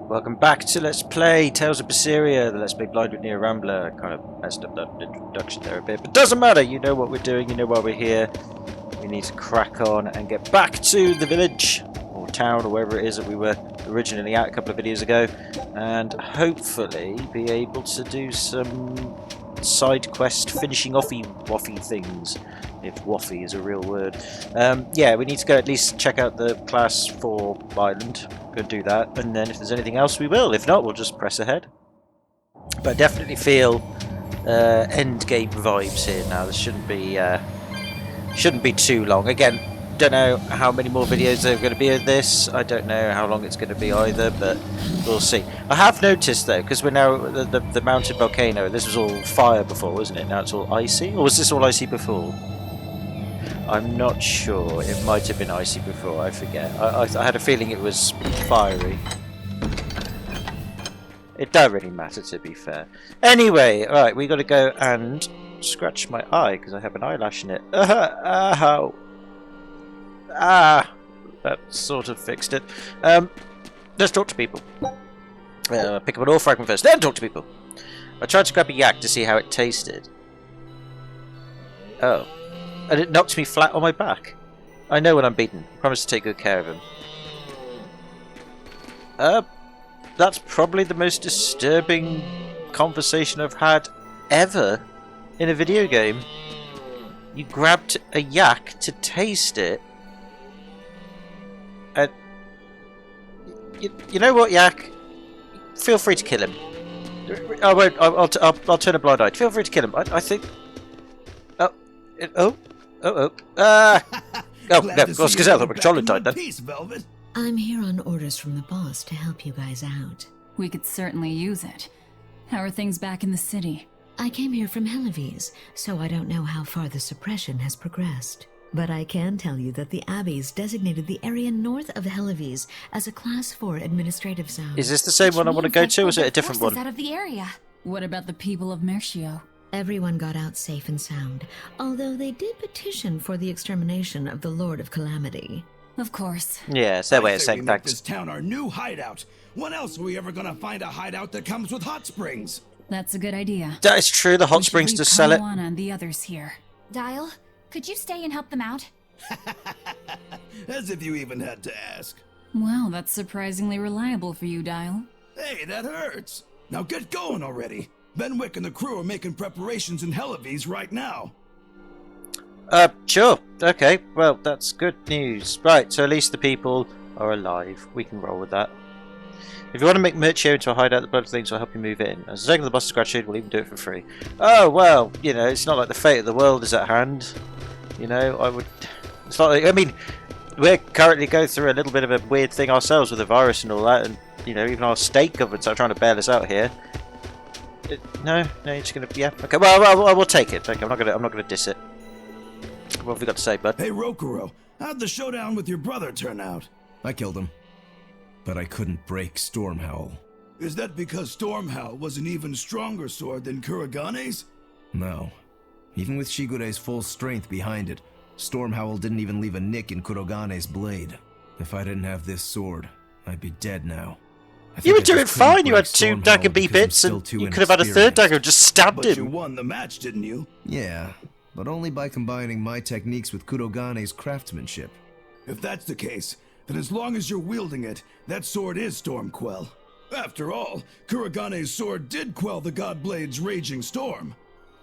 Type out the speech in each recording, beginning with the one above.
Welcome back to Let's Play Tales of Berseria, the Let's Play Blind with near Rambler. I kind of messed up that introduction there a bit, but doesn't matter, you know what we're doing, you know why we're here. We need to crack on and get back to the village, or town, or wherever it is that we were originally at a couple of videos ago, and hopefully be able to do some side quest finishing offy things, if waffy is a real word. Yeah, we need to go at least check out the class 4 island, go do that, and then if there's anything else we will, if not we'll just press ahead. But I definitely feel end game vibes here now. This shouldn't be too long. Again, don't know how many more videos there are going to be of this. I don't know how long it's going to be either, but we'll see. I have noticed though, because we're now the mountain volcano, this was all fire before, wasn't it? Now it's all icy? Or was this all icy before? I'm not sure. It might have been icy before, I forget. I had a feeling it was fiery. It don't really matter, to be fair. Anyway, alright, we got to go and scratch my eye because I have an eyelash in it. That sort of fixed it. Let's talk to people. Pick up an ore fragment first, then talk to people. I tried to grab a yak to see how it tasted. Oh. And it knocked me flat on my back. I know when I'm beaten. I promise to take good care of him. That's probably the most disturbing conversation I've had ever in a video game. You grabbed a yak to taste it. And you know what, yak? Feel free to kill him. I won't. I'll turn a blind eye. Feel free to kill him. I think. Oh, no, Gazelle, controller died then. I'm here on orders from the boss to help you guys out. We could certainly use it. How are things back in the city? I came here from Helives, so I don't know how far the suppression has progressed. But I can tell you that the Abbeys designated the area north of Helives as a Class 4 administrative zone. Is this the same one I want to go to, or is it a different one? Out of the area. What about the people of Mercio? Everyone got out safe and sound, although they did petition for the extermination of the Lord of Calamity. Of course. Yeah, it's their way of saying thanks. This town our new hideout. When else are we ever gonna find a hideout that comes with hot springs? That's a good idea. That is true, the hot springs to sell it. And the others here. Dial, could you stay and help them out? As if you even had to ask. Well, that's surprisingly reliable for you, Dial. Hey, that hurts. Now get going already. Benwick and the crew are making preparations in Helives right now. Sure. Okay, well, that's good news. Right, so at least the people are alive. We can roll with that. If you want to make Mercio into a hideout, the blood of things will help you move in. As a second the boss is gratitude, we'll even do it for free. Oh, well, you know, it's not like the fate of the world is at hand. You know, it's not like, I mean, we're currently going through a little bit of a weird thing ourselves with the virus and all that, and, you know, even our state governments are trying to bail us out here. No, you're just gonna, yeah, okay, well, we'll take it. Okay, I'm not gonna diss it. What have we got to say, bud? Hey, Rokuro, how'd the showdown with your brother turn out? I killed him, but I couldn't break Stormhowl. Is that because Stormhowl was an even stronger sword than Kuragane's? No. Even with Shigure's full strength behind it, Stormhowl didn't even leave a nick in Kurogane's blade. If I didn't have this sword, I'd be dead now. You were doing fine, you had 2 dagger B bits, and you could have had a 3rd dagger and just stabbed him. But you won the match, didn't you? Yeah, but only by combining my techniques with Kurogane's craftsmanship. If that's the case, then as long as you're wielding it, that sword is Stormquell. After all, Kuragane's sword did quell the Godblade's raging storm.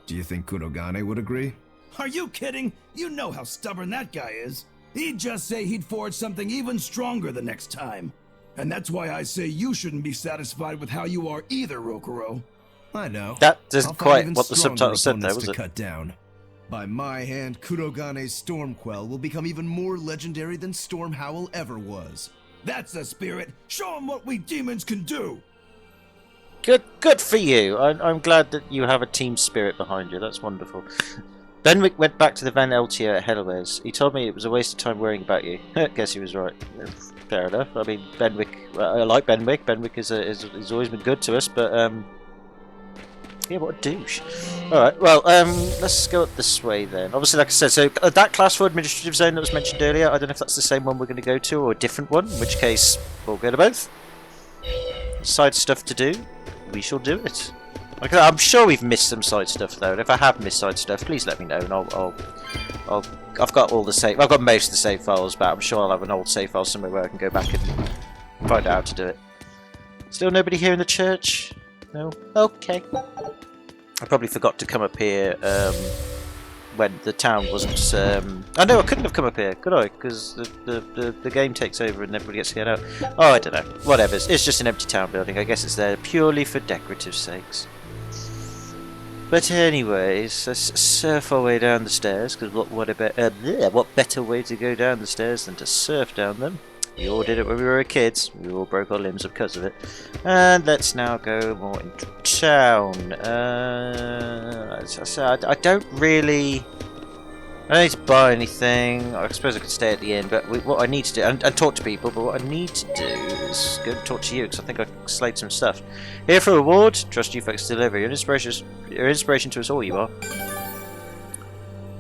Do you think Kurogane would agree? Are you kidding? You know how stubborn that guy is. He'd just say he'd forge something even stronger the next time. And that's why I say you shouldn't be satisfied with how you are either, Rokuro. I know. That isn't quite what the subtitle said there, was it? Cut down. By my hand, Kurogane's Stormquell will become even more legendary than Stormhowl ever was. That's the spirit. Show him what we demons can do. Good for you. I'm glad that you have a team spirit behind you. That's wonderful. Benwick went back to the Van Eltia at Helives. He told me it was a waste of time worrying about you. Guess he was right. Fair enough. I mean, Benwick. I like Benwick. Benwick is always been good to us, but yeah, what a douche. Alright, well, let's go up this way then. Obviously, like I said, so that class 4 administrative zone that was mentioned earlier, I don't know if that's the same one we're going to go to or a different one, in which case we'll go to both. side stuff to do, we shall do it. Like, I'm sure we've missed some side stuff though, and if I have missed side stuff, please let me know, and I've got all the save. I've got most of the save files, but I'm sure I'll have an old save file somewhere where I can go back and find out how to do it. Still nobody here in the church? No? Okay. I probably forgot to come up here when the town wasn't... I know I couldn't have come up here, could I? Because the game takes over and everybody gets to get out. Oh, I don't know. Whatever. It's just an empty town building. I guess it's there purely for decorative sakes. But anyways, let's surf our way down the stairs, because what better way to go down the stairs than to surf down them? We all did it when we were kids. We all broke our limbs because of it. And let's now go more into town. As I said, I don't really... I don't need to buy anything. I suppose I could stay at the inn, but what I need to do... And talk to people, but what I need to do is go and talk to you, because I think I slayed some stuff. Here for a reward. Trust you folks to deliver. You're an inspiration to us all, you are.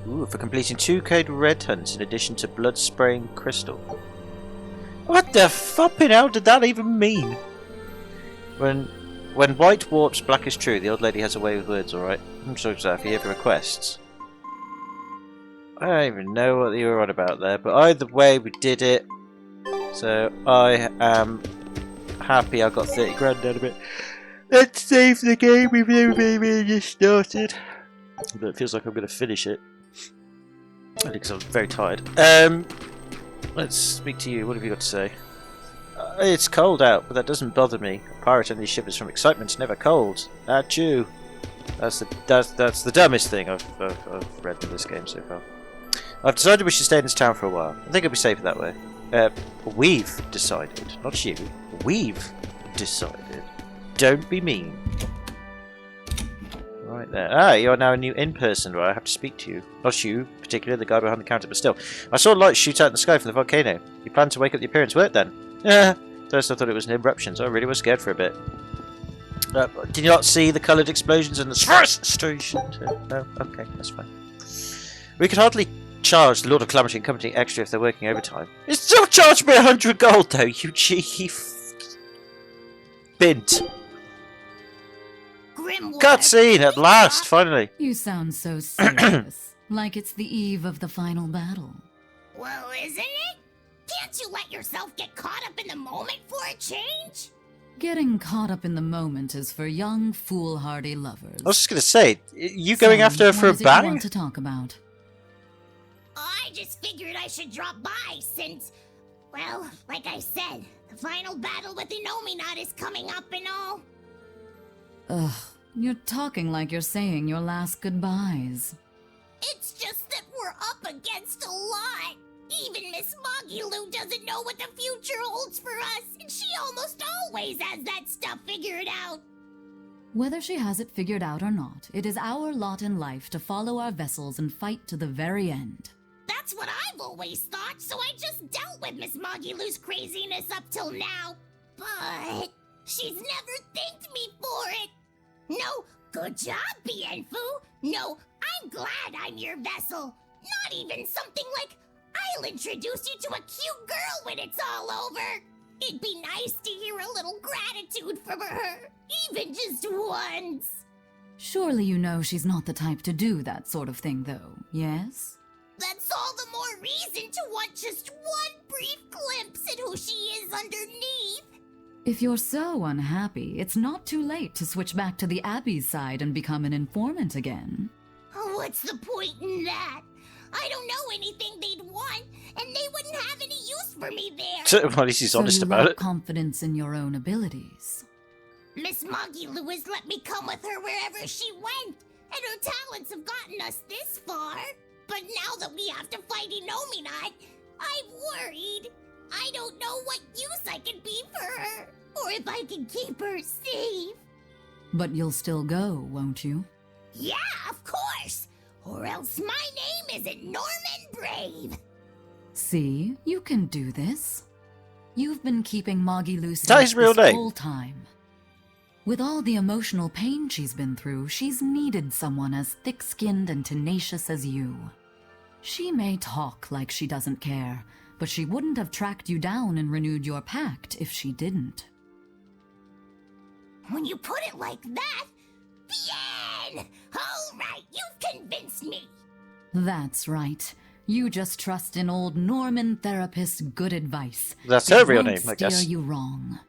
Ooh, for completing 2k red hunts in addition to blood spraying crystal. What the flopping hell did that even mean? When white warps, black is true. The old lady has a way with words, alright? I'm so sorry for you for requests. I don't even know what you were on about there, but either way, we did it. So I am happy I got 30 grand out of it. Let's save the game we've never just started. But it feels like I'm going to finish it. I think because I'm very tired. Let's speak to you. What have you got to say? It's cold out, but that doesn't bother me. A pirate only shivers from excitement, never cold. Achoo. That's the dumbest thing I've read in this game so far. I've decided we should stay in this town for a while. I think it'll be safer that way. We've decided, not you. We've decided. Don't be mean. Right there. Ah, you're now a new in-person, right? I have to speak to you. Not you, particularly the guy behind the counter, but still. I saw lights shoot out in the sky from the volcano. You planned to wake up the appearance work then? Yeah. First I thought it was an eruption, so I really was scared for a bit. Did you not see the coloured explosions in the first station? No? Okay, that's fine. We could hardly charge the Lord of Calamity and Company extra if they're working overtime. It still charged me 100 gold though, you cheeky bint. Cutscene at last, finally. You sound so serious, like it's the eve of the final battle. Well, isn't it? Can't you let yourself get caught up in the moment for a change? Getting caught up in the moment is for young, foolhardy lovers. I was just going to say, you going after her for a what bang? you want to talk about? I just figured I should drop by since, well, like I said, the final battle with Inominat is coming up and all. Ugh, you're talking like you're saying your last goodbyes. It's just that we're up against a lot. Even Miss Moggy doesn't know what the future holds for us, and she almost always has that stuff figured out. Whether she has it figured out or not, it is our lot in life to follow our vessels and fight to the very end. That's what I've always thought, so I just dealt with Miss Moggy craziness up till now. But she's never thanked me for it. No, good job, Bienfu. No, I'm glad I'm your vessel. Not even something like, I'll introduce you to a cute girl when it's all over. It'd be nice to hear a little gratitude from her, even just once. Surely you know she's not the type to do that sort of thing, though, yes? That's all the more reason to want just one brief glimpse at who she is underneath. If you're so unhappy, it's not too late to switch back to the Abbey's side and become an informant again. What's the point in that? I don't know anything they'd want, and they wouldn't have any use for me there. Well, at least he's honest so you about lack it. confidence in your own abilities. Miss Moggy has let me come with her wherever she went, and her talents have gotten us this far. But now that we have to fight Inominat, I'm worried. I don't know what use I can be for her, or if I can keep her safe. But you'll still go, won't you? Yeah, of course. Or else my name isn't Norman Brave. See, you can do this. You've been keeping Moggy Is that his real this name? whole time. With all the emotional pain she's been through, she's needed someone as thick-skinned and tenacious as you. She may talk like she doesn't care, but she wouldn't have tracked you down and renewed your pact if she didn't. When you put it like that, bien! Alright, you've convinced me. That's right. You just trust in old Norman therapist's good advice. That's It her real won't name, I steer guess. you wrong.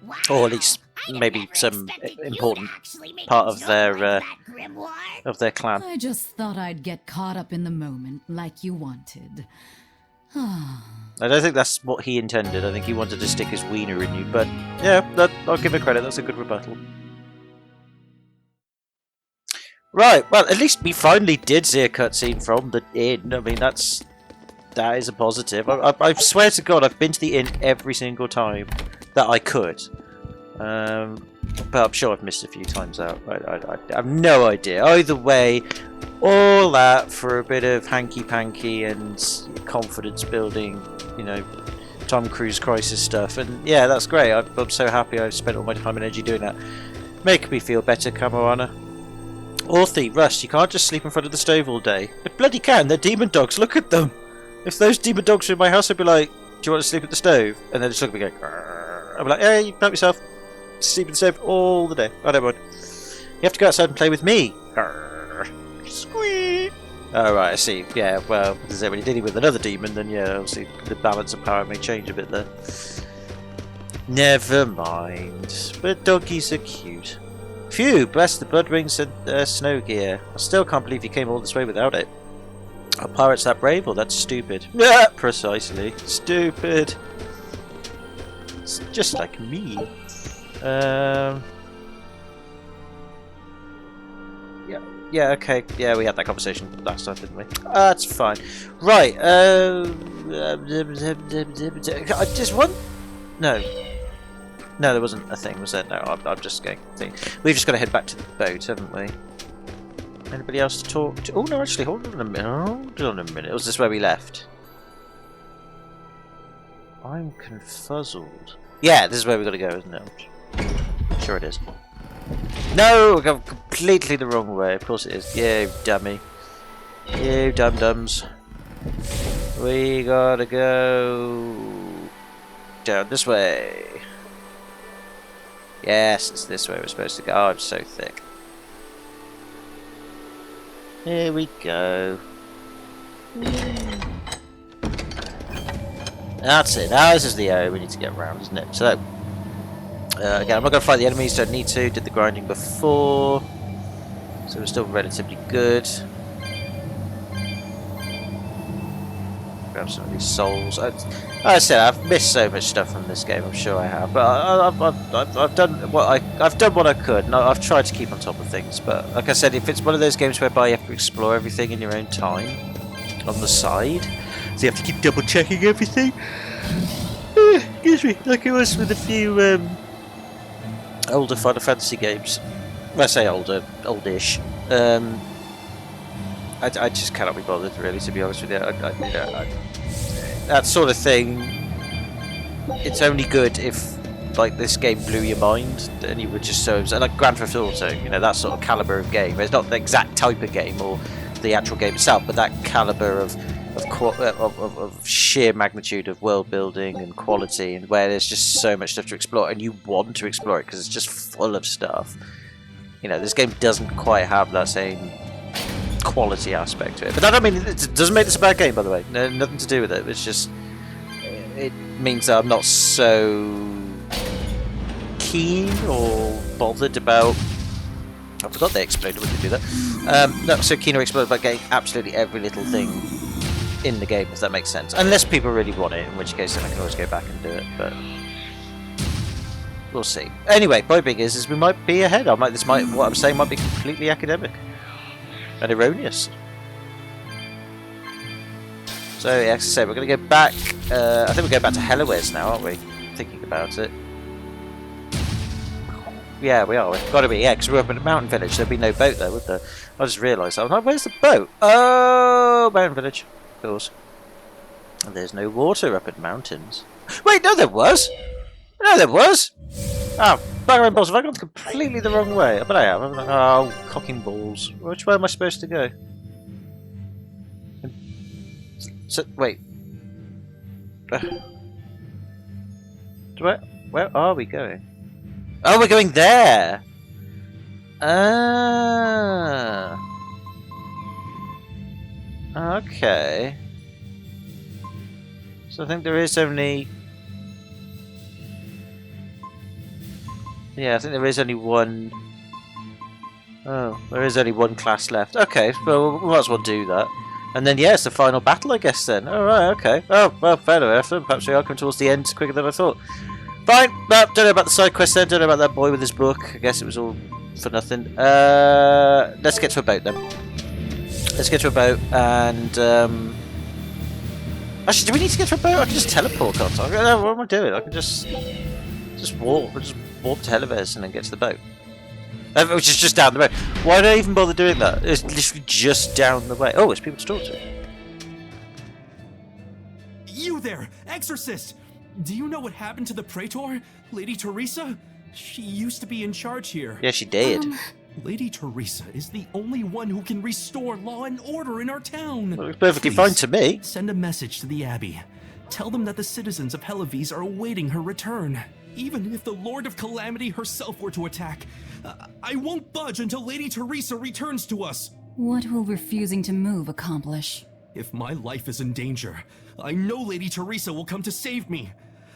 Wow, Or at least I'd have maybe never some expected you to important actually make part a of joke their, like that, Grimoire. of their clan. I just thought I'd get caught up in the moment like you wanted. I don't think that's what he intended. I think he wanted to stick his wiener in you, but yeah, I'll give him credit. That's a good rebuttal. Right, well, at least we finally did see a cutscene from the inn. I mean, that is a positive. I swear to God, I've been to the inn every single time that I could. But I'm sure I've missed a few times out. I have no idea. Either way, all that for a bit of hanky-panky and confidence building, you know, Tom Cruise crisis stuff. And yeah, that's great. I'm so happy I've spent all my time and energy doing that. Make me feel better, Camoana. Orthy, Rust, you can't just sleep in front of the stove all day. But bloody can, they're demon dogs, look at them! If those demon dogs were in my house, I'd be like, do you want to sleep at the stove? And they'd just look at me and go, grrr. I'd be like, hey, you help yourself. Sleep at the stove all the day. I don't mind. You have to go outside and play with me. Grrr. Squeak! Oh, right, I see. Yeah, well, as when you're dealing with another demon, then yeah, obviously the balance of power may change a bit there. Never mind. But doggies are cute. Phew, bless the blood rings and snow gear. I still can't believe you came all this way without it. Are pirates that brave or that's stupid? Yeah, precisely. Stupid. It's just like me. Yeah, okay. Yeah, we had that conversation last time, didn't we? That's fine. Right, just one? No. No, there wasn't a thing, was there? No, I'm just going to think. We've just got to head back to the boat, haven't we? Anybody else to talk to? Oh, no, actually, hold on a minute. Hold on a minute. Was this where we left? I'm confuzzled. Yeah, this is where we've got to go, isn't it? Sure it is. No, we've gone completely the wrong way. Of course it is. You dummy. You dum-dums. We gotta go down this way. Yes, it's this way we're supposed to go. Oh, I'm so thick. Here we go. That's it. Now this is the area we need to get around, isn't it? So, again, I'm not going to fight the enemies. Don't need to. Did the grinding before, so we're still relatively good. Grab some of these souls. Like I said, I've missed so much stuff from this game. I'm sure I have, but I've done what I've done what I could, and I've tried to keep on top of things. But like I said, if it's one of those games whereby you have to explore everything in your own time on the side, so you have to keep double checking everything. Excuse me, like it was with a few older Final Fantasy games. When I say older, oldish. I just cannot be bothered, really, to be honest with you. That sort of thing, it's only good if, like, this game blew your mind and you were just so... Like Grand Theft Auto, you know, that sort of caliber of game. It's not the exact type of game or the actual game itself, but that caliber of sheer magnitude of world building and quality, and where there's just so much stuff to explore and you want to explore it because it's just full of stuff. You know, this game doesn't quite have that same quality aspect to it, but that don't mean it doesn't make this a bad game, by the way. No, nothing to do with it. It's just it means that I'm not so keen or bothered about. I forgot they explained it when they do that. Not so keen or explored about getting absolutely every little thing in the game, if that makes sense. Unless people really want it, in which case then I can always go back and do it. But we'll see. Anyway, point being is we might be ahead. What I'm saying might be completely academic and erroneous. So yeah, as I say, we're going to go back. I think we're going back to Hellawes now, aren't we? Thinking about it. Yeah, we are. We've got to be. Yeah, because we're up in a mountain village. There'd be no boat there, would there? I just realised that. I'm like, where's the boat? Oh, mountain village. Of course. And there's no water up in mountains. Wait, no, there was. No, there was. Oh, bang balls. Have I gone completely the wrong way? I bet I have. Oh, cocking balls. Which way am I supposed to go? So, wait. Where are we going? Oh, we're going there! Ah. Okay. So I think there is only... Yeah, I think there is only one... Oh, there is only one class left. Okay, well, we might as well do that. And then, yeah, it's the final battle, I guess, then. Alright, okay. Oh, well, fair enough. Perhaps we are coming towards the end quicker than I thought. Fine! No, don't know about the side quest then. Don't know about that boy with his book. I guess it was all for nothing. Let's get to a boat, then. Let's get to a boat, and... Actually, do we need to get to a boat? I can just teleport, can't I? What am I doing? I can just walk. I'll just warp to Helives and then get to the boat. Which is just down the road. Why did I even bother doing that? It's literally just down the way. Oh, it's people to talk to. You there, Exorcist! Do you know what happened to the Praetor, Lady Teresa? She used to be in charge here. Yeah, she did. Lady Teresa is the only one who can restore law and order in our town. Well, it's perfectly Please, fine to me. Send a message to the Abbey. Tell them that the citizens of Helives are awaiting her return. Even if the Lord of Calamity herself were to attack, I won't budge until Lady Teresa returns to us. What will refusing to move accomplish? If my life is in danger, I know Lady Teresa will come to save me.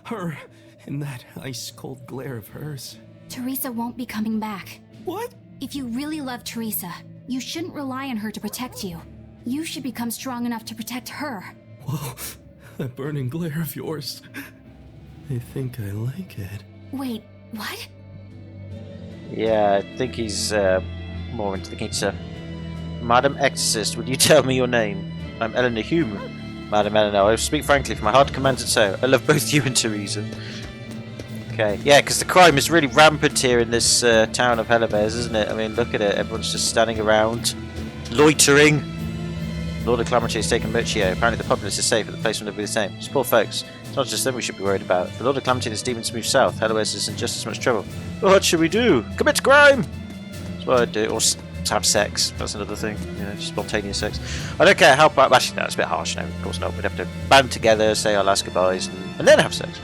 Her, in that ice-cold glare of hers. Teresa won't be coming back. What? If you really love Teresa, you shouldn't rely on her to protect you. You should become strong enough to protect her. Whoa, that burning glare of yours. I think I like it. Wait, what? Yeah, I think he's more into the kinky stuff. Madam Exorcist, would you tell me your name? I'm Eleanor Hume. Madam Eleanor, I speak frankly, for my heart commands it so. I love both you and Teresa. Okay, yeah, because the crime is really rampant here in this town of Helives, isn't it? I mean, look at it. Everyone's just standing around, loitering. Lord of Calamity has taken Mercio. Apparently the populace is safe, but the place will never be the same. It's poor folks. It's not just them we should be worried about. The Lord of Calamity and his demons move south. Helives is in just as much trouble. What should we do? Commit crime! That's what I'd do. Or have sex. That's another thing. You know, just spontaneous sex. I don't care how... Actually, no, it's a bit harsh. No, of course not. We'd have to band together, say our last goodbyes, and then have sex.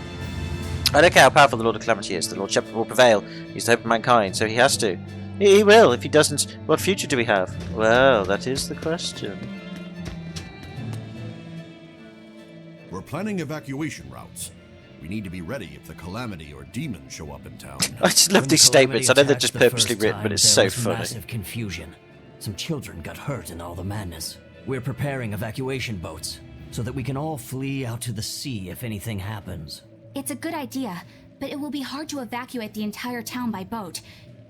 I don't care how powerful the Lord of Calamity is. The Lord Shepherd will prevail. He's the hope of mankind, so he has to. He will. If he doesn't, what future do we have? Well, that is the question. We're planning evacuation routes. We need to be ready if the Calamity or demons show up in town. I just love these statements. I know they're just purposely written, but it's so funny. Massive confusion. Some children got hurt in all the madness. We're preparing evacuation boats so that we can all flee out to the sea if anything happens. It's a good idea, but it will be hard to evacuate the entire town by boat.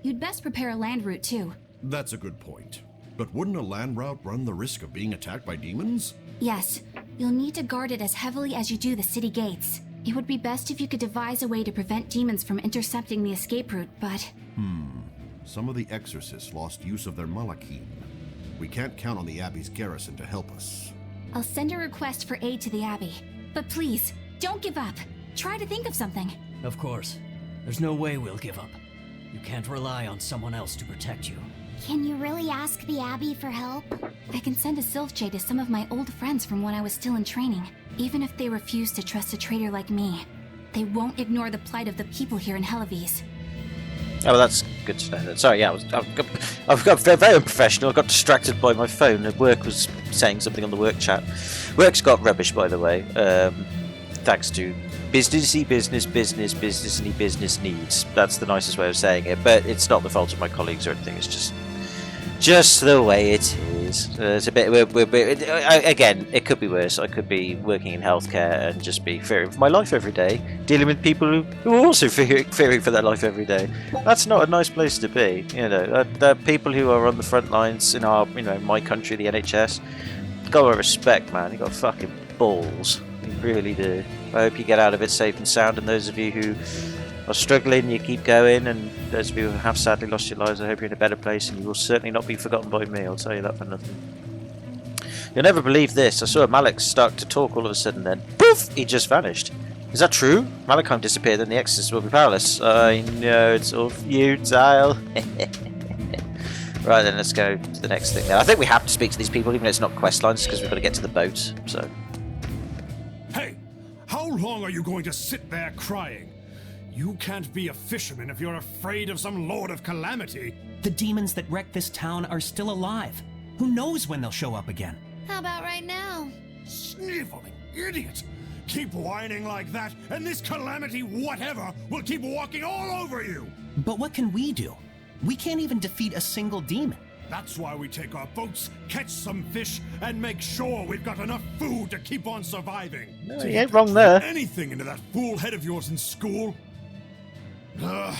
You'd best prepare a land route too. That's a good point. But wouldn't a land route run the risk of being attacked by demons? Yes, you'll need to guard it as heavily as you do the city gates. It would be best if you could devise a way to prevent demons from intercepting the escape route, but... Some of the exorcists lost use of their malachim. We can't count on the Abbey's garrison to help us. I'll send a request for aid to the Abbey. But please, don't give up. Try to think of something. Of course. There's no way we'll give up. You can't rely on someone else to protect you. Can you really ask the Abbey for help? I can send a Sylph to some of my old friends from when I was still in training. Even if they refuse to trust a traitor like me, they won't ignore the plight of the people here in Helives. Oh, well, that's good to know. Sorry, yeah, I've got very unprofessional. I got distracted by my phone, and work was saying something on the work chat. Work's got rubbish, by the way. Thanks to businessy business needs. That's the nicest way of saying it. But it's not the fault of my colleagues or anything. It's just the way it is. It's a bit. Again, it could be worse. I could be working in healthcare and just be fearing for my life every day, dealing with people who are also fearing for their life every day. That's not a nice place to be. You know, the people who are on the front lines in our, my country, the NHS. Gotta respect, man. You got fucking balls. You really do. I hope you get out of it safe and sound. And those of you who are struggling, you keep going, and those of you who have sadly lost your lives, I hope you're in a better place, and you will certainly not be forgotten by me, I'll tell you that for nothing. You'll never believe this. I saw Malik start to talk all of a sudden, then poof, he just vanished. Is that true? Malachim disappeared, then the Exorcist will be powerless. I know, it's all futile. Right then, let's go to the next thing now. I think we have to speak to these people, even though it's not quest lines, because we've got to get to the boat, so... Hey! How long are you going to sit there crying? You can't be a fisherman if you're afraid of some Lord of Calamity. The demons that wrecked this town are still alive. Who knows when they'll show up again? How about right now? Sniveling idiot! Keep whining like that, and this Calamity whatever will keep walking all over you! But what can we do? We can't even defeat a single demon. That's why we take our boats, catch some fish, and make sure we've got enough food to keep on surviving. No, you ain't wrong there. Anything into that fool head of yours in school? Do I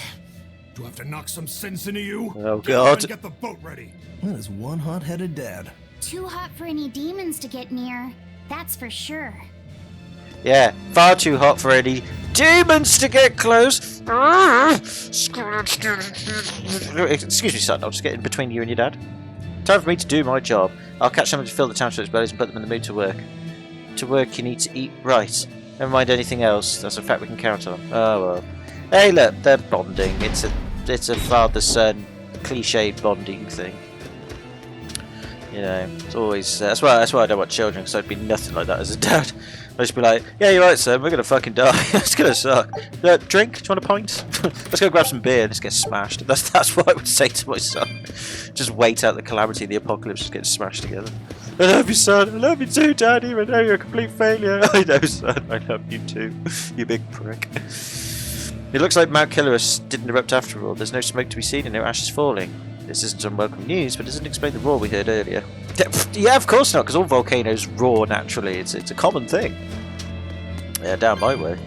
have to knock some sense into you? Oh, Get up God. and get the boat ready. That is one hot-headed dad. Too hot for any demons to get near. That's for sure. Yeah, far too hot for any demons to get close. Excuse me, son. I'll just get in between you and your dad. Time for me to do my job. I'll catch someone to fill the township's bellies and put them in the mood to work. To work, you need to eat right. Never mind anything else. That's a fact we can count on. Oh well. Hey, look, they're bonding. It's a father-son cliched bonding thing. You know, it's always that's why I don't want children, because I'd be nothing like that as a dad. I'd just be like, yeah, you're right, son. We're gonna fucking die. It's gonna suck. Drink? Do you want a pint? Let's go grab some beer and just get smashed. That's what I would say to my son. Just wait out the calamity, the apocalypse, just get smashed together. I love you, son. I love you too, Dad. Even though you're a complete failure. I know, son. I love you too. You big prick. It looks like Mount Killerus didn't erupt after all. There's no smoke to be seen and no ashes falling. This isn't unwelcome news, but doesn't explain the roar we heard earlier. Yeah, of course not, because all volcanoes roar naturally. It's a common thing. Yeah, down my way.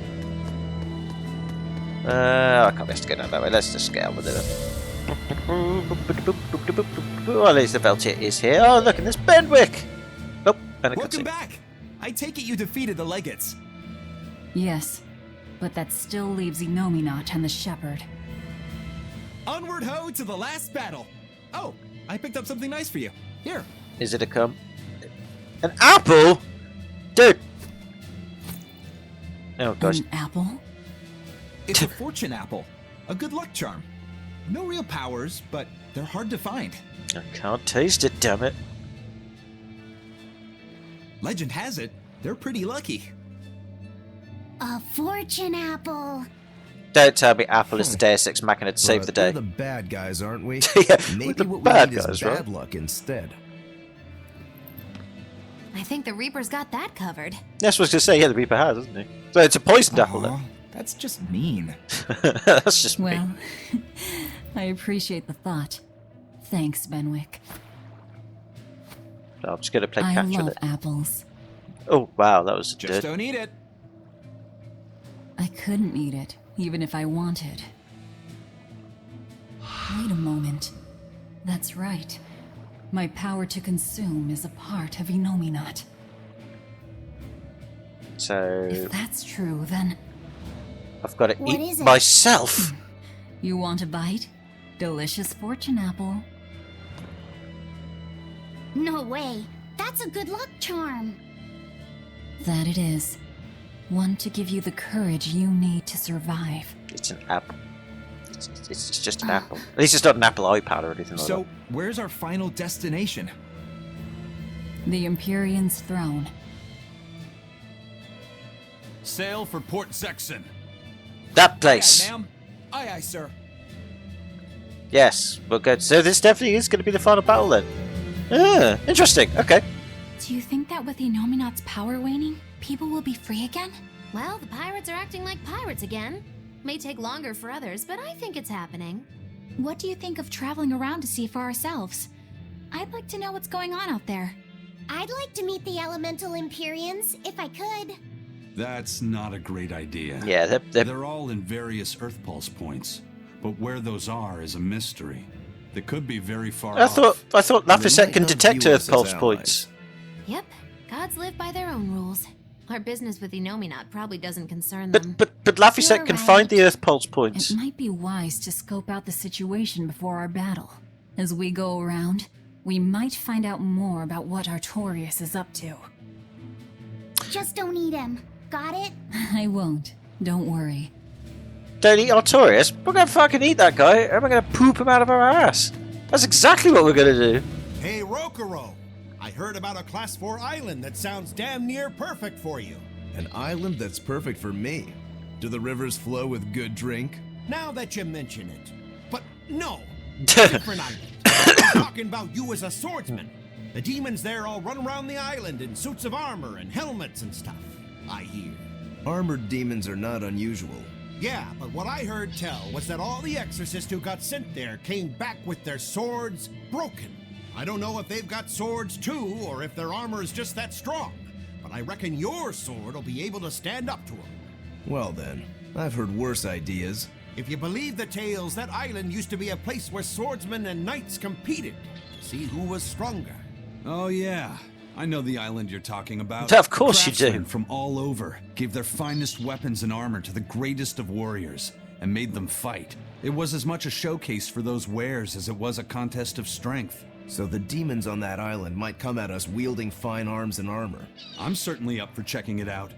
I can't be asked to go down that way. Let's just get on with it. Well, at least the Veltier is here. Oh, look, and there's Benwick! Oh, and a Welcome cutscene. back! I take it you defeated the Legates. Yes, but that still leaves Enominat and the Shepherd. Onward ho to the last battle! Oh, I picked up something nice for you. Here. Is it a cum? An apple? Dude! Oh, gosh. An apple? It's a fortune apple. A good luck charm. No real powers, but they're hard to find. I can't taste it, damn it. Legend has it, they're pretty lucky. A fortune apple. Don't tell me Apple is the Deus Ex Machina to save the day. We're the bad guys, aren't we? Yeah, Maybe we're the what bad we need guys, is right? bad luck instead. I think the Reaper's got that covered. That's what I was going to say. Yeah, the Reaper has, hasn't he? So it's a poisoned apple, then. Aw, that's just mean. That's just me. Well, I appreciate the thought. Thanks, Benwick. I'm just going to play I catch with love it. apples. Oh, wow, that was Just good. don't eat it. I couldn't eat it, even if I wanted. Wait a moment. That's right. My power to consume is a part of Enominat. So, If that's true, then I've got to What eat is it? myself. you want a bite? Delicious fortune apple. No way. That's a good luck charm. That it is. One to give you the courage you need to survive. It's an apple. It's just an apple. At least it's not an Apple iPad or anything like So, where's our final destination? The Empyrean's throne. Sail for Port Sexton. that. That place. Aye, ma'am. Aye, aye, sir. Yes, we're good. So this definitely is going to be the final battle then. Ah, interesting. Okay. Do you think that with Enominat's power waning, people will be free again? Well, the pirates are acting like pirates again. May take longer for others, but I think it's happening. What do you think of traveling around to see for ourselves? I'd like to know what's going on out there. I'd like to meet the elemental Empyreans, if I could. That's not a great idea. Yeah, They're all in various Earth Pulse points, but where those are is a mystery. They could be very far I off. thought They Laphicet might can not detect view Earth us as pulse allies. points. Yep, gods live by their own rules. Our business with Enominat probably doesn't concern But them. but Laphicet You're can right. find the Earth pulse points. It might be wise to scope out the situation before our battle. As we go around, we might find out more about what Artorias is up to. Just don't eat him. Got it? I won't. Don't worry. Don't eat Artorias. We're gonna fucking eat that guy, and we're gonna poop him out of our ass. That's exactly what we're gonna do. Hey, Rokuro! I heard about a Class 4 island that sounds damn near perfect for you. An island that's perfect for me. Do the rivers flow with good drink? Now that you mention it. But no, different island. I'm talking about you as a swordsman. The demons there all run around the island in suits of armor and helmets and stuff, I hear. Armored demons are not unusual. Yeah, but what I heard tell was that all the exorcists who got sent there came back with their swords broken. I don't know if they've got swords too, or if their armor is just that strong, but I reckon your sword will be able to stand up to them. Well then, I've heard worse ideas. If you believe the tales, that island used to be a place where swordsmen and knights competed to see who was stronger. Oh yeah, I know the island you're talking about. Of course you do. Craftsmen from all over gave their finest weapons and armor to the greatest of warriors and made them fight. It was as much a showcase for those wares as it was a contest of strength. So the demons on that island might come at us wielding fine arms and armor. I'm certainly up for checking it out.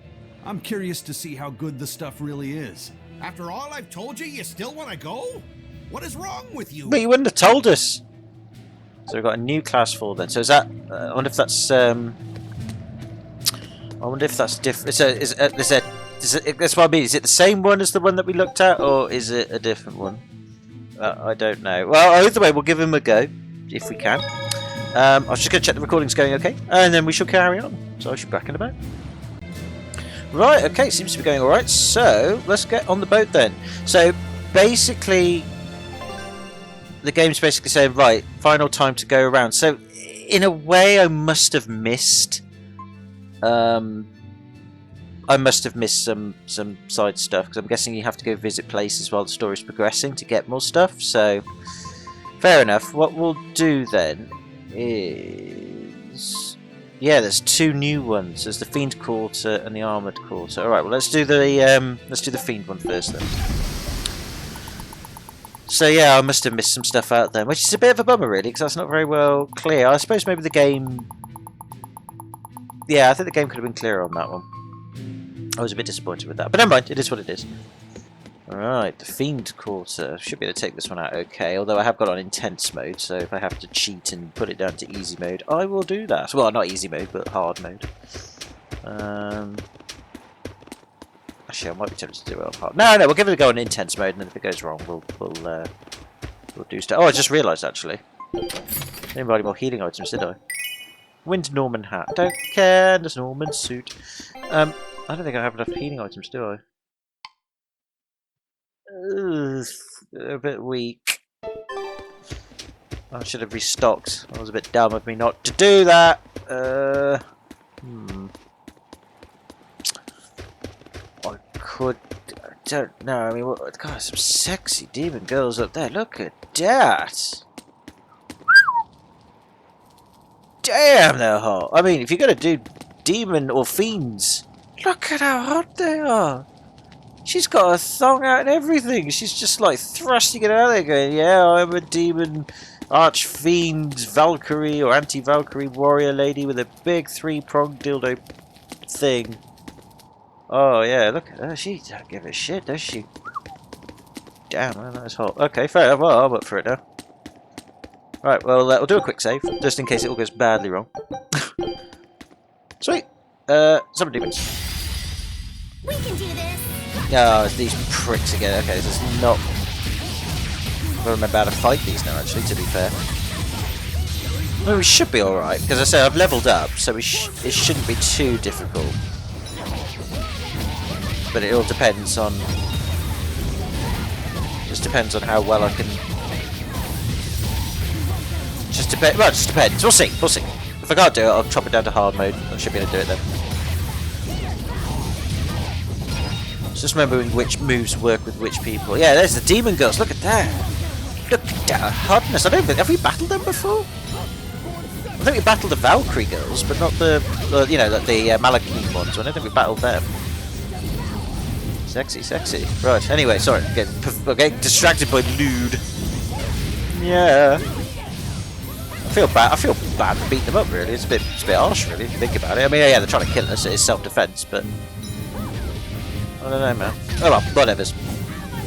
I'm curious to see how good the stuff really is. After all I've told you, you still want to go? What is wrong with you? But you wouldn't have told us. So we've got a new class 4 then. So is that? I wonder if that's. I wonder if that's different. That's what I mean. Is it the same one as the one that we looked at, or is it a different one? I don't know. Well, either way, we'll give him a go if we can. I was just going to check the recording's going okay, and then we shall carry on. So I should be back in a bit. Right. Okay. Seems to be going all right. So let's get on the boat then. So basically, the game's basically saying, right, final time to go around. So, in a way, I must have missed. I must have missed some side stuff, because I'm guessing you have to go visit places while the story's progressing to get more stuff. So, fair enough. What we'll do then is, yeah, there's 2 new ones. There's the Fiend Quarter and the Armored Quarter. All right, well let's do the Fiend one first then. So yeah, I must have missed some stuff out there, which is a bit of a bummer really, because that's not very well clear. I suppose maybe the game... Yeah, I think the game could have been clearer on that one. I was a bit disappointed with that, but never mind, it is what it is. Alright, the Fiend Quarter. Should be able to take this one out okay, although I have got it on Intense mode, so if I have to cheat and put it down to easy mode, I will do that. Well, not easy mode, but hard mode. Actually, I might be tempted to do it on hard. No, we'll give it a go on intense mode, and then if it goes wrong, we'll do stuff. Oh, I just realised actually. Didn't buy any more healing items, did I? Wind Norman hat. Don't care. There's Norman suit. I don't think I have enough healing items, do I? They're a bit weak. I should have restocked. I was a bit dumb of me not to do that. I don't know. I mean, God, some sexy demon girls up there. Look at that. Damn, they're hot. I mean, if you're gonna do demon or fiends, look at how hot they are. She's got a thong out and everything. She's just like thrusting it out there, going, "Yeah, I'm a demon, arch-fiend, Valkyrie or anti-Valkyrie warrior lady with a big 3-pronged dildo thing." Oh yeah, look at her. She don't give a shit, does she? Damn, man, that's hot. Okay, fair enough. Well, I'm up for it now. Right, well, we'll do a quick save, just in case it all goes badly wrong. Sweet. Some demons. We can do this. Oh, it's these pricks again. Okay, this is not... I don't remember how to fight these now, actually, to be fair. Well, we should be alright, because I say I've leveled up, so it shouldn't be too difficult. But it all depends on... Just depends on how well I can... Just depends. We'll see. We'll see. If I can't do it, I'll chop it down to hard mode. I should be able to do it then. Just remembering which moves work with which people. Yeah, there's the demon girls. Look at that. Look at that hotness. I don't think... Have we battled them before? I think we battled the Valkyrie girls, but not the... you know, the Malachine ones. I don't think we battled them. Sexy, sexy. Right, anyway, sorry. I'm getting distracted by lewd. Yeah. I feel bad for beating them up, really. It's a bit harsh, really, if you think about it. I mean, yeah, they're trying to kill us. It is self-defense, but... I don't know, man. Oh well, whatevers.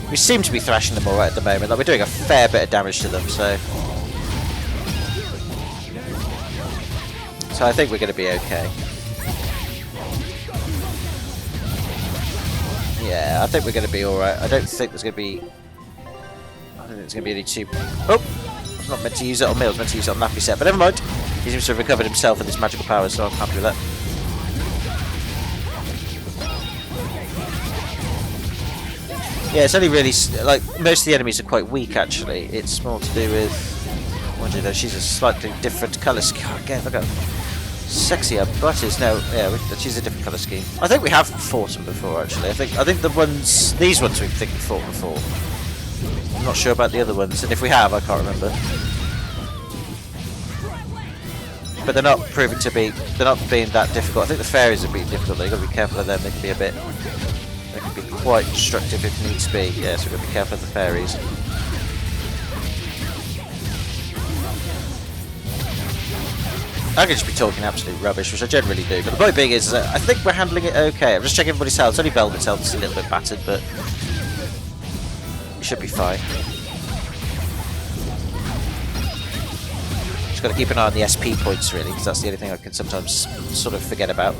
We seem to be thrashing them alright at the moment. Like, we're doing a fair bit of damage to them, so... So I think we're going to be okay. Yeah, I think we're going to be alright. I don't think there's going to be... I don't think there's going to be any too... Oh! I was not meant to use it on me, I was meant to use it on Lappy set, but never mind. He seems to have recovered himself with his magical powers, so I'm happy with that. Yeah, it's only really... like, most of the enemies are quite weak, actually. It's more to do with... What do you know, she's a slightly different colour scheme. Oh, again, look at sexy her butt is. No, yeah, she's a different colour scheme. I think we have fought them before, actually. I think the ones... These ones we think we fought before. I'm not sure about the other ones, and if we have, I can't remember. But they're not proving to be... They're not being that difficult. I think the fairies are being difficult, though. You've got to be careful of them. They can be a bit... They can be quite destructive if needs be. Yeah, so we've got to be careful of the fairies. I could just be talking absolute rubbish, which I generally do, but the point being is I think we're handling it okay. I'm just checking everybody's health. It's only Velvet's health is a little bit battered, but we should be fine. Just got to keep an eye on the SP points, really, because that's the only thing I can sometimes sort of forget about.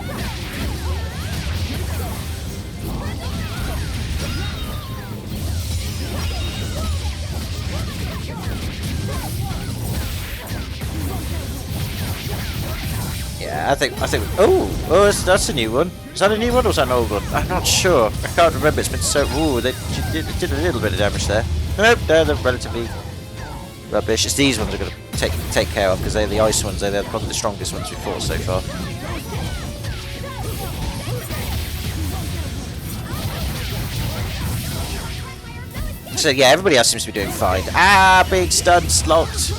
Yeah, I think. Oh, that's a new one. Is that a new one or was that an old one? I'm not sure. I can't remember. It's been so. Ooh, they did a little bit of damage there. Nope, they're relatively rubbish. It's these ones we're going to take care of because they're the ice ones. They're probably the strongest ones we've fought so far. So yeah, everybody else seems to be doing fine. Ah, big stunts locked.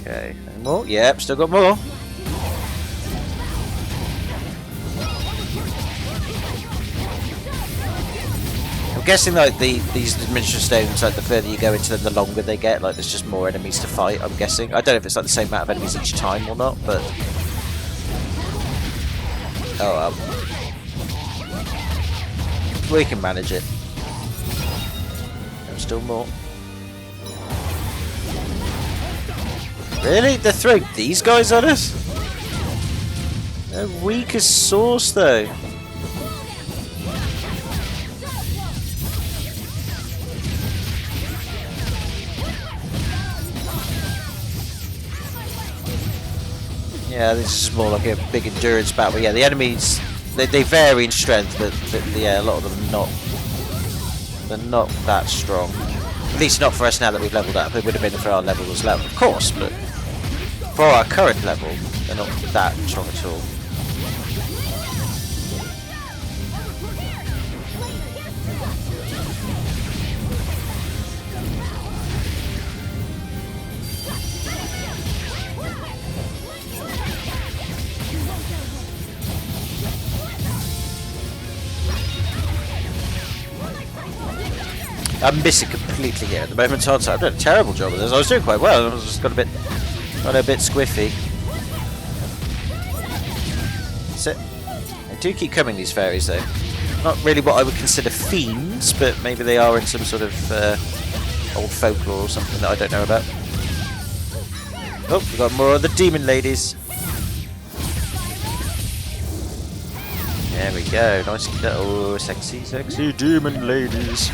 Okay, any more? Yep, still got more. I'm guessing like these miniature stones, like the further you go into them, the longer they get. Like there's just more enemies to fight. I'm guessing. I don't know if it's like the same amount of enemies each time or not, but oh well, we can manage it. There's still more. Really? They're throwing these guys at us? They're weak as sauce, though. Yeah, this is more like a big endurance battle. But yeah, the enemies, they vary in strength, but yeah, a lot of them are not. They're not that strong. At least not for us now that we've leveled up. It would have been for our level was level, of course, but for our current level, they're not that strong at all. I'm missing completely here at the moment, so I've done a terrible job of this. I was doing quite well, I was just got a bit squiffy. That's it. They do keep coming, these fairies, though. Not really what I would consider fiends, but maybe they are in some sort of old folklore or something that I don't know about. Oh, we've got more of the demon ladies. There we go, nice little sexy demon ladies.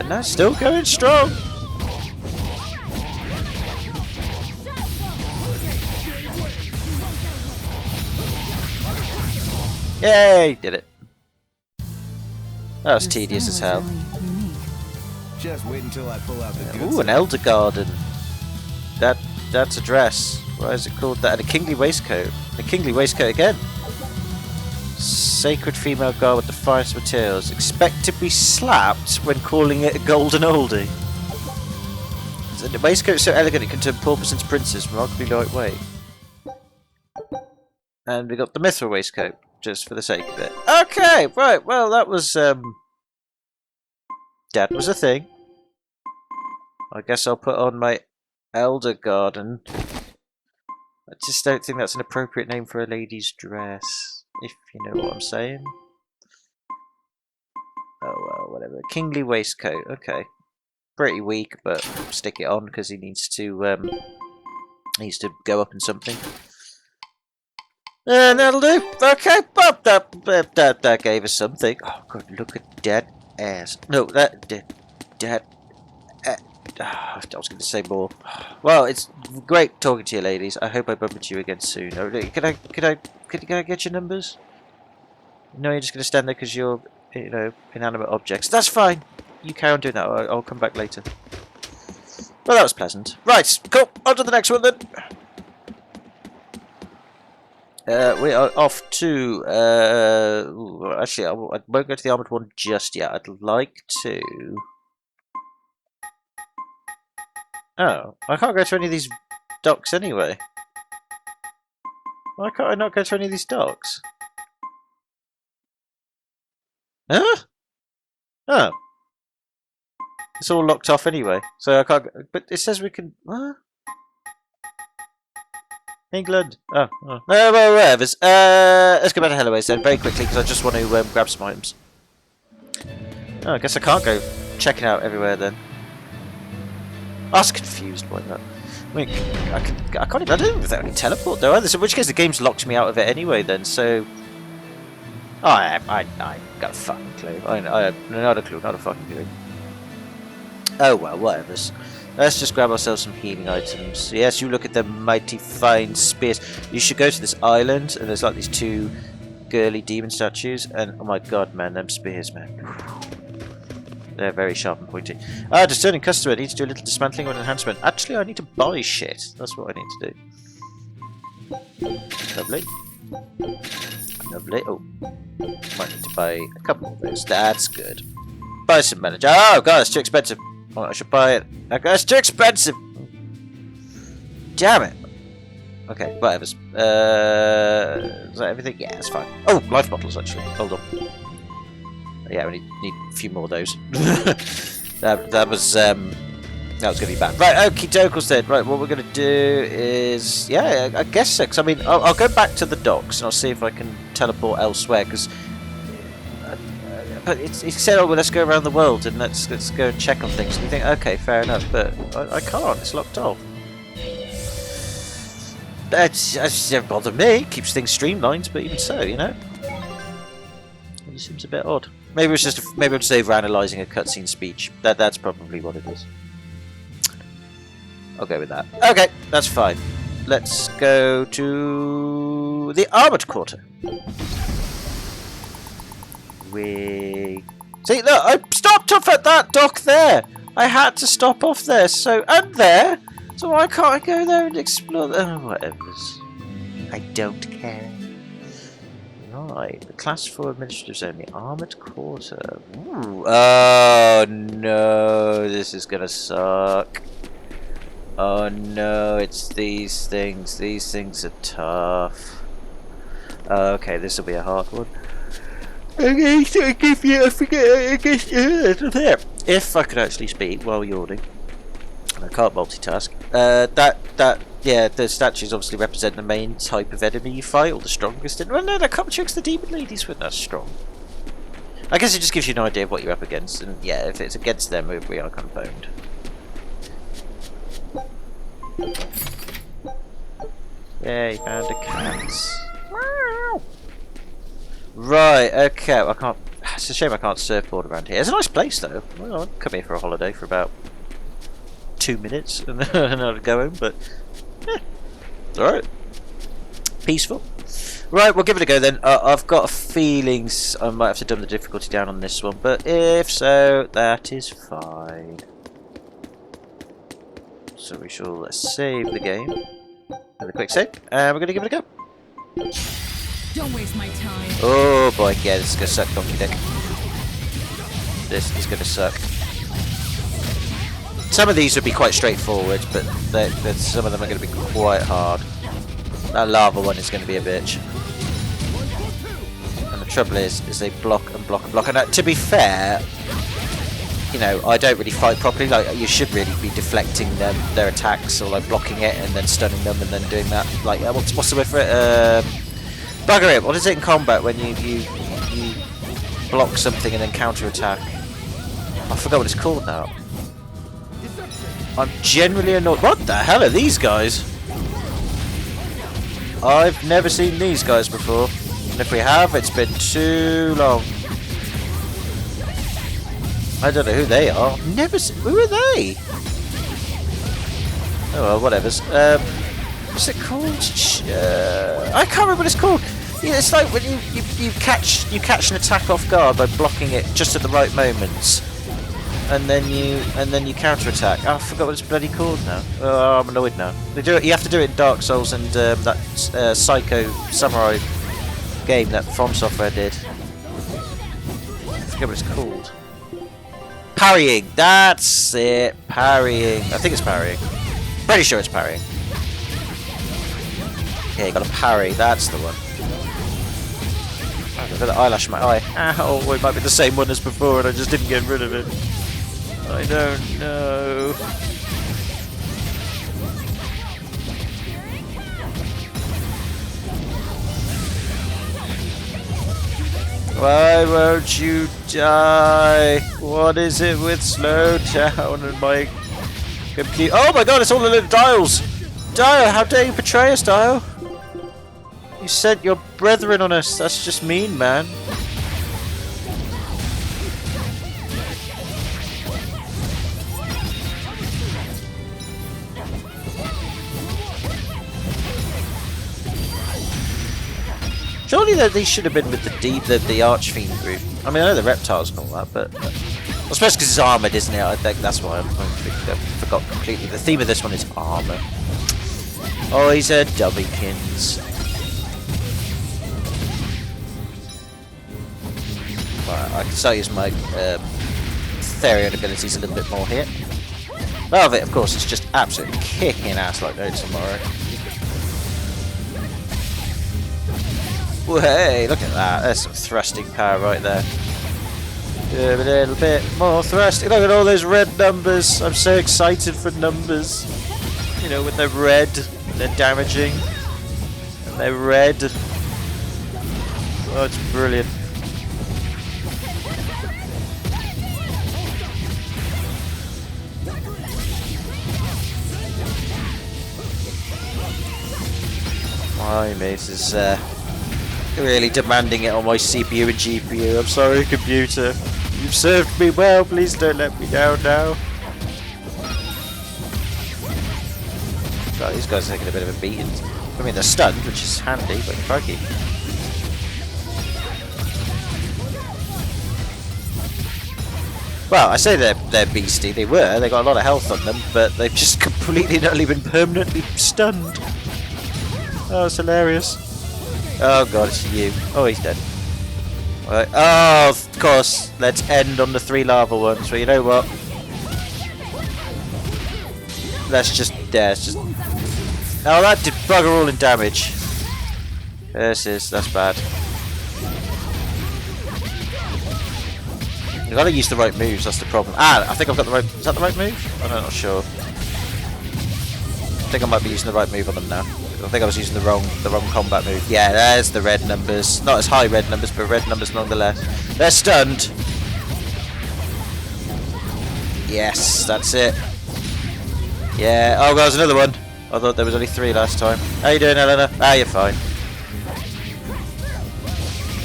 No, still going strong. Yay! Did it. That was tedious as hell. Just wait until I pull out the ooh, an elder garden. That's a dress. Why is it called that? And a kingly waistcoat. A kingly waistcoat again. Sacred female guard with the finest materials. Expect to be slapped when calling it a golden oldie. The waistcoat is so elegant it can turn paupers into princes. Remarkably lightweight. And we got the mithril waistcoat, just for the sake of it. Okay, right. Well, that was that was a thing. I guess I'll put on my elder garden. I just don't think that's an appropriate name for a lady's dress. If you know what I'm saying. well, whatever. Kingly waistcoat. Okay, pretty weak, but stick it on because he needs to go up in something. And that'll do. Okay, but that gave us something. Oh god, look at that ass. No, that. I was going to say more. Well, it's great talking to you, ladies. I hope I bump into you again soon. Can I get your numbers? No, you're just going to stand there because you're, inanimate objects. That's fine. You carry on doing that. I'll come back later. Well, that was pleasant. Right, cool. On to the next one then. We are off to. Actually, I won't go to the armored one just yet. I'd like to. Oh, I can't go to any of these docks anyway. Why can't I not go to any of these docks? Huh? Oh. It's all locked off anyway, so I can't. But it says we can. What? England. Oh. Well, whatever. Let's go back to Helloways then very quickly because I just want to grab some items. Oh, I guess I can't go checking out everywhere then. I was confused by that. I mean, I can't even. I don't think I can teleport though either. So in which case the game's locked me out of it anyway. Then so. Oh, I got a fucking clue. I not a clue, not a fucking clue. Oh well, whatever. Let's just grab ourselves some healing items. Yes, you look at the mighty fine spears. You should go to this island, and there's like these two girly demon statues, and oh my god, man, them spears, man. They're very sharp and pointy. Ah, discerning customer. I need to do a little dismantling or enhancement. Actually, I need to buy shit. That's what I need to do. Lovely. Lovely. Oh. Might need to buy a couple of those. That's good. Buy some manager. Oh, god, it's too expensive. Oh, I should buy it. Okay, it's too expensive. Damn it. Okay, whatever. Is that everything? Yeah, it's fine. Oh, life bottles, actually. Hold on. Yeah, we need a few more of those. that was going to be bad. Right, okie dokes then. Right, what we're going to do is, yeah, I guess so. 'Cause I mean, I'll go back to the docks and I'll see if I can teleport elsewhere. Because, but it said, oh, well, let's go around the world and let's go and check on things. And you think, okay, fair enough, but I can't. It's locked off. That doesn't bother me. Keeps things streamlined, but even so, you know, it seems a bit odd. Maybe it's just maybe I'm just overanalyzing a cutscene speech. That's probably what it is. I'll go with that. Okay, that's fine. Let's go to the armored quarter. See, look, I stopped off at that dock there. I had to stop off there, and there. So why can't I go there and explore? Oh, whatever. I don't care. Right, the class 4 administrative zone, the armored quarter. Ooh. Oh no, this is gonna suck. Oh no, it's these things. These things are tough. Okay, this will be a hard one. Okay, so if I could actually speak while yawning, I can't multitask. Yeah, the statues obviously represent the main type of enemy you fight, or the strongest. Well, no, I can't tricks the demon ladies with that strong. I guess it just gives you an idea of what you're up against, and yeah, if it's against them, we are kind of boned. Yeah, you found a cat. Right, okay, I can't. It's a shame I can't surfboard around here. It's a nice place though. Well, I'll come here for a holiday for about 2 minutes and then I'll go home, but yeah, it's alright. Peaceful. Right, we'll give it a go then. I've got a feeling I might have to dumb the difficulty down on this one, but if so, that is fine. So we shall save the game. Have a quick save, and we're going to give it a go. Don't waste my time. Oh boy, yeah, this is going to suck, donkey dick. This is going to suck. Some of these would be quite straightforward, but some of them are going to be quite hard. That lava one is going to be a bitch. And the trouble is they block and block and block. And to be fair, you know, I don't really fight properly. Like, you should really be deflecting their attacks, or like blocking it and then stunning them and then doing that. Like, what's the word for it? Bugger it. What is it in combat when you block something and then counter-attack. I forgot what it's called now. I'm generally annoyed. What the hell are these guys? I've never seen these guys before. And if we have, it's been too long. I don't know who they are. Never seen. Who are they? Oh well, whatever's. What's it called? I can't remember what it's called. Yeah, it's like when you catch an attack off guard by blocking it just at the right moments, and then you counter attack. Oh, I forgot what it's bloody called now. Oh, I'm annoyed now. They do it. You have to do it in Dark Souls and that Psycho Samurai game that From Software did. I forget what it's called. Parrying. That's it. Parrying. I think it's parrying. Pretty sure it's parrying. Yeah, you got to parry. That's the one. I've got the eyelash in my eye. Ow, it might be the same one as before and I just didn't get rid of it. I don't know. Why won't you die? What is it with slow down and my computer? Oh my god, it's all the little dials! Dio, how dare you betray us, Dio? You sent your brethren on us. That's just mean, man. Surely these should have been with the Archfiend group. I mean, I know the reptiles and all that, but I suppose because it's armored, isn't it? I think that's why I forgot completely. The theme of this one is armor. Oh, he's a dummykins. Right, I can start using my Therian abilities a little bit more here. Part of it, of course, is just absolutely kicking ass like no tomorrow. Well, hey, look at that. There's some thrusting power right there. A little bit more thrusting. Look at all those red numbers. I'm so excited for numbers. You know, when they're red, they're damaging. And they're red. Oh, it's brilliant. My mace is really demanding it on my CPU and GPU. I'm sorry, computer. You've served me well. Please don't let me down now. God, these guys are taking a bit of a beating. I mean, they're stunned, which is handy, but crikey. Well, I say they're beastie. They were. They got a lot of health on them, but they've just completely and utterly been permanently stunned. Oh, it's hilarious. Oh god, it's you. Oh, he's dead. Right. Oh, of course. Let's end on the 3 lava ones. Well, you know what? Let's just... Yeah, let's just... Oh, that did bugger all in damage. That's bad. You've got to use the right moves, that's the problem. Ah, I think I've got the right... Is that the right move? I'm not sure. I think I might be using the right move on them now. I think I was using the wrong combat move. Yeah, there's the red numbers. Not as high red numbers, but red numbers nonetheless. They're stunned. Yes, that's it. Yeah. Oh, there's another one. I thought there was only 3 last time. How you doing, Eleanor? Ah, you're fine.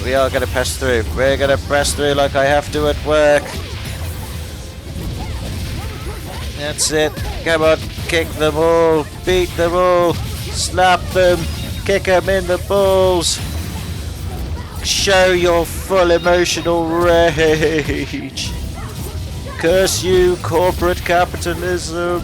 We are going to press through. We're going to press through like I have to at work. That's it. Come on. Kick them all. Beat them all. Slap them. Kick them in the balls. Show your full emotional rage. Curse you, corporate capitalism.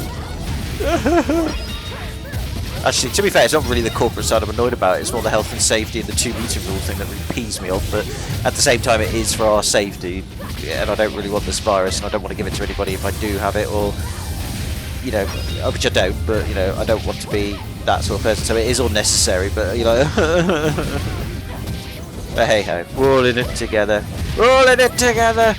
Actually, to be fair, it's not really the corporate side I'm annoyed about. It's more the health and safety and the 2 meter rule thing that really pees me off. But at the same time, it is for our safety. Yeah, and I don't really want this virus, and I don't want to give it to anybody if I do have it, or, you know, which I don't. But, you know, I don't want to be that sort of person. So it is all necessary. But, you know, but hey ho, we're all in it together. We're all in it together.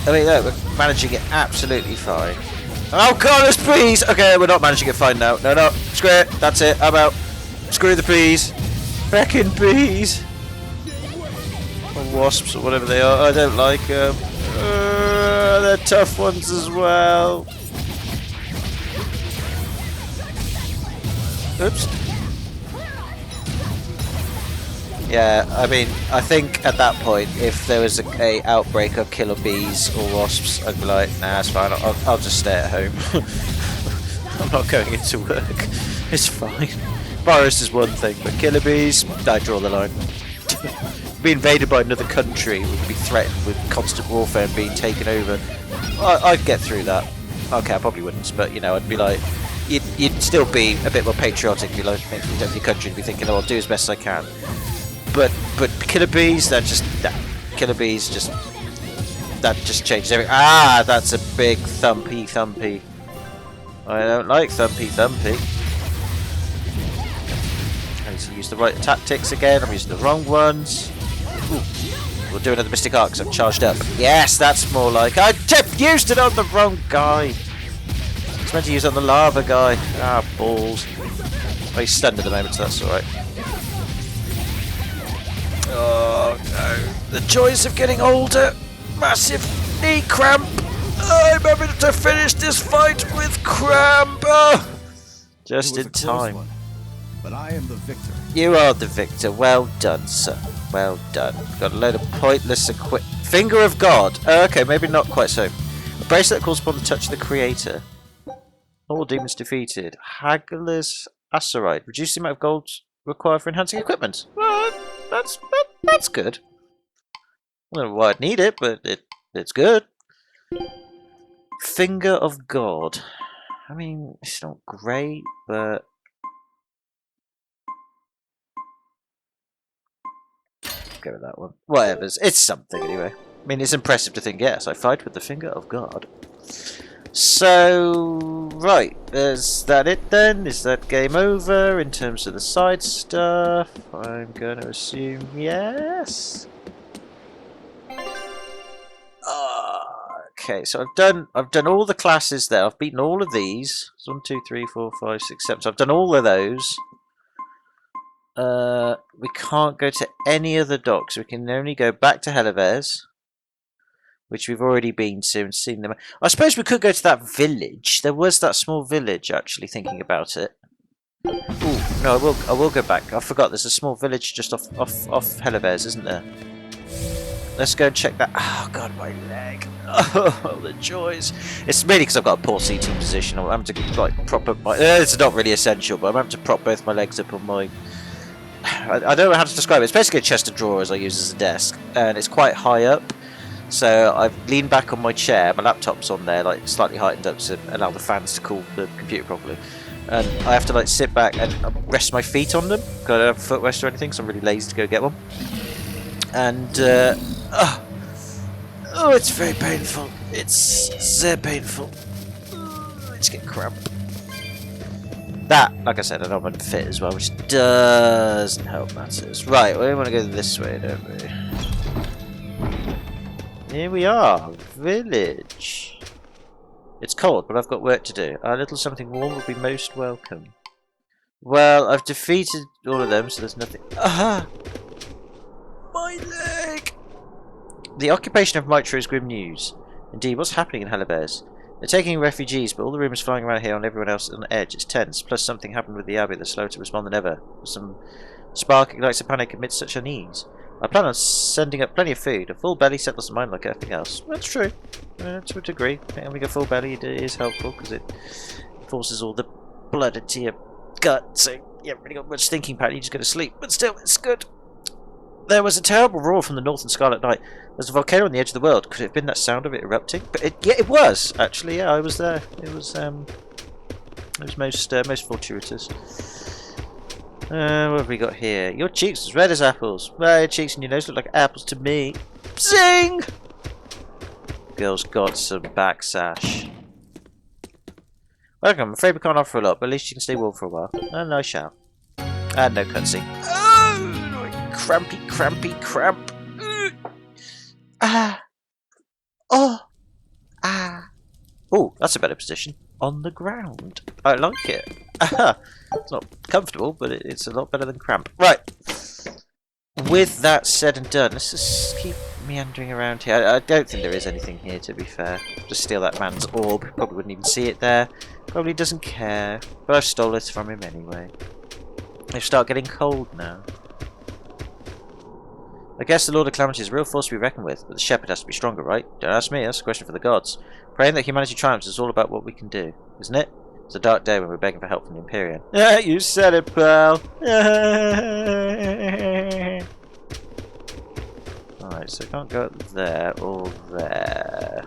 I mean, look, we're managing it absolutely fine. Oh god, there's bees! Okay, we're not managing to find now. No, no, screw it. That's it. I'm out. Screw the bees. Frickin' bees. Or wasps or whatever they are. I don't like them. They're tough ones as well. Oops. Yeah, I mean, I think at that point, if there was a outbreak of killer bees or wasps, I'd be like, nah, it's fine. I'll just stay at home. I'm not going into work. It's fine. Virus is one thing, but killer bees, I draw the line. Be invaded by another country, would be threatened with constant warfare and being taken over. I'd get through that. Okay, I probably wouldn't, but you know, I'd be like, you'd still be a bit more patriotic if you like your country and be thinking, oh, I'll do as best as I can. But killer bees, that just changes everything. Ah, that's a big thumpy. I don't like thumpy. I need to use the right tactics again. I'm using the wrong ones. Ooh. We'll do another Mystic Arc because I'm charged up. Yes, that's more like... I used it on the wrong guy. I was meant to use it on the lava guy. Ah, balls. Oh, he's stunned at the moment, so that's alright. Oh, no. The joys of getting older. Massive knee cramp. I'm having to finish this fight with cramp. Oh. Just in time. But I am the victor. You are the victor. Well done, sir. Well done. Got a load of pointless Finger of God. Okay, maybe not quite so. A bracelet that calls upon the touch of the creator. All demons defeated. Haggler's Acerite. Reduce the amount of gold required for enhancing equipment. Well, that's good. I don't know why I'd need it, but it's good. Finger of God. I mean, it's not great, but... go with that one. Whatever's. It's something anyway. I mean, it's impressive to think, yes, I fight with the finger of God. So, right. Is that it then? Is that game over in terms of the side stuff? I'm going to assume yes. Okay, so I've done all the classes there. I've beaten all of these. 1, 2, 3, 4, 5, 6, 7. So I've done all of those. We can't go to any other docks. We can only go back to Helives, which we've already been to and seen them. I suppose we could go to that village. There was that small village, actually, thinking about it. Ooh, no, I will go back. I forgot. There's a small village just off Helives, isn't there? Let's go and check that. Oh god, my leg! Oh, the joys! It's mainly because I've got a poor seating position. I'm having to like prop up my. It's not really essential, but I'm having to prop both my legs up on my. I don't know how to describe it. It's basically a chest of drawers I use as a desk, and it's quite high up. So I've leaned back on my chair. My laptop's on there, like slightly heightened up to allow the fans to cool the computer properly. And I have to like sit back and rest my feet on them. I don't have a footrest or anything, so I'm really lazy to go get one. And oh, it's very painful. It's very painful. I just get cramp. That, like I said, I know I'm unfit as well, which doesn't help matters. Right, we want to go this way, don't we? Here we are, village. It's cold, but I've got work to do. A little something warm would be most welcome. Well, I've defeated all of them, so there's nothing. Aha! My leg! The occupation of Mitra is grim news. Indeed, what's happening in Helives? They're taking refugees, but all the rumours flying around here on everyone else on the edge. It's tense. Plus something happened with the Abbey that's slower to respond than ever. Some spark ignites a panic amidst such unease. I plan on sending up plenty of food. A full belly settles the mind like everything else. That's true. To a degree. Having a full belly is helpful because it forces all the blood into your gut, so you haven't really got much thinking power. You just go to sleep. But still, it's good. There was a terrible roar from the northern Scarlet Night. There's a volcano on the edge of the world. Could it have been that sound of it erupting? But it was actually. Yeah, I was there. It was most fortuitous. What have we got here? Your cheeks as red as apples. Well, your cheeks and your nose look like apples to me. Zing! Girl's got some backsash. Welcome. I'm afraid we can't offer a lot, but at least you can stay warm for a while. And I shall. And no cutscene. Crampy, cramp. Ah. Oh. Ah. Oh, that's a better position. On the ground. I like it. It's not comfortable, but it's a lot better than cramp. Right. With that said and done, let's just keep meandering around here. I don't think there is anything here, to be fair. Just steal that man's orb. Probably wouldn't even see it there. Probably doesn't care. But I've stole it from him anyway. They start getting cold now. I guess the Lord of Calamity is a real force to be reckoned with, but the Shepherd has to be stronger, right? Don't ask me, that's a question for the gods. Praying that humanity triumphs is all about what we can do, isn't it? It's a dark day when we're begging for help from the Empyrean. Yeah, you said it, pal! Alright, so I can't go up there or there.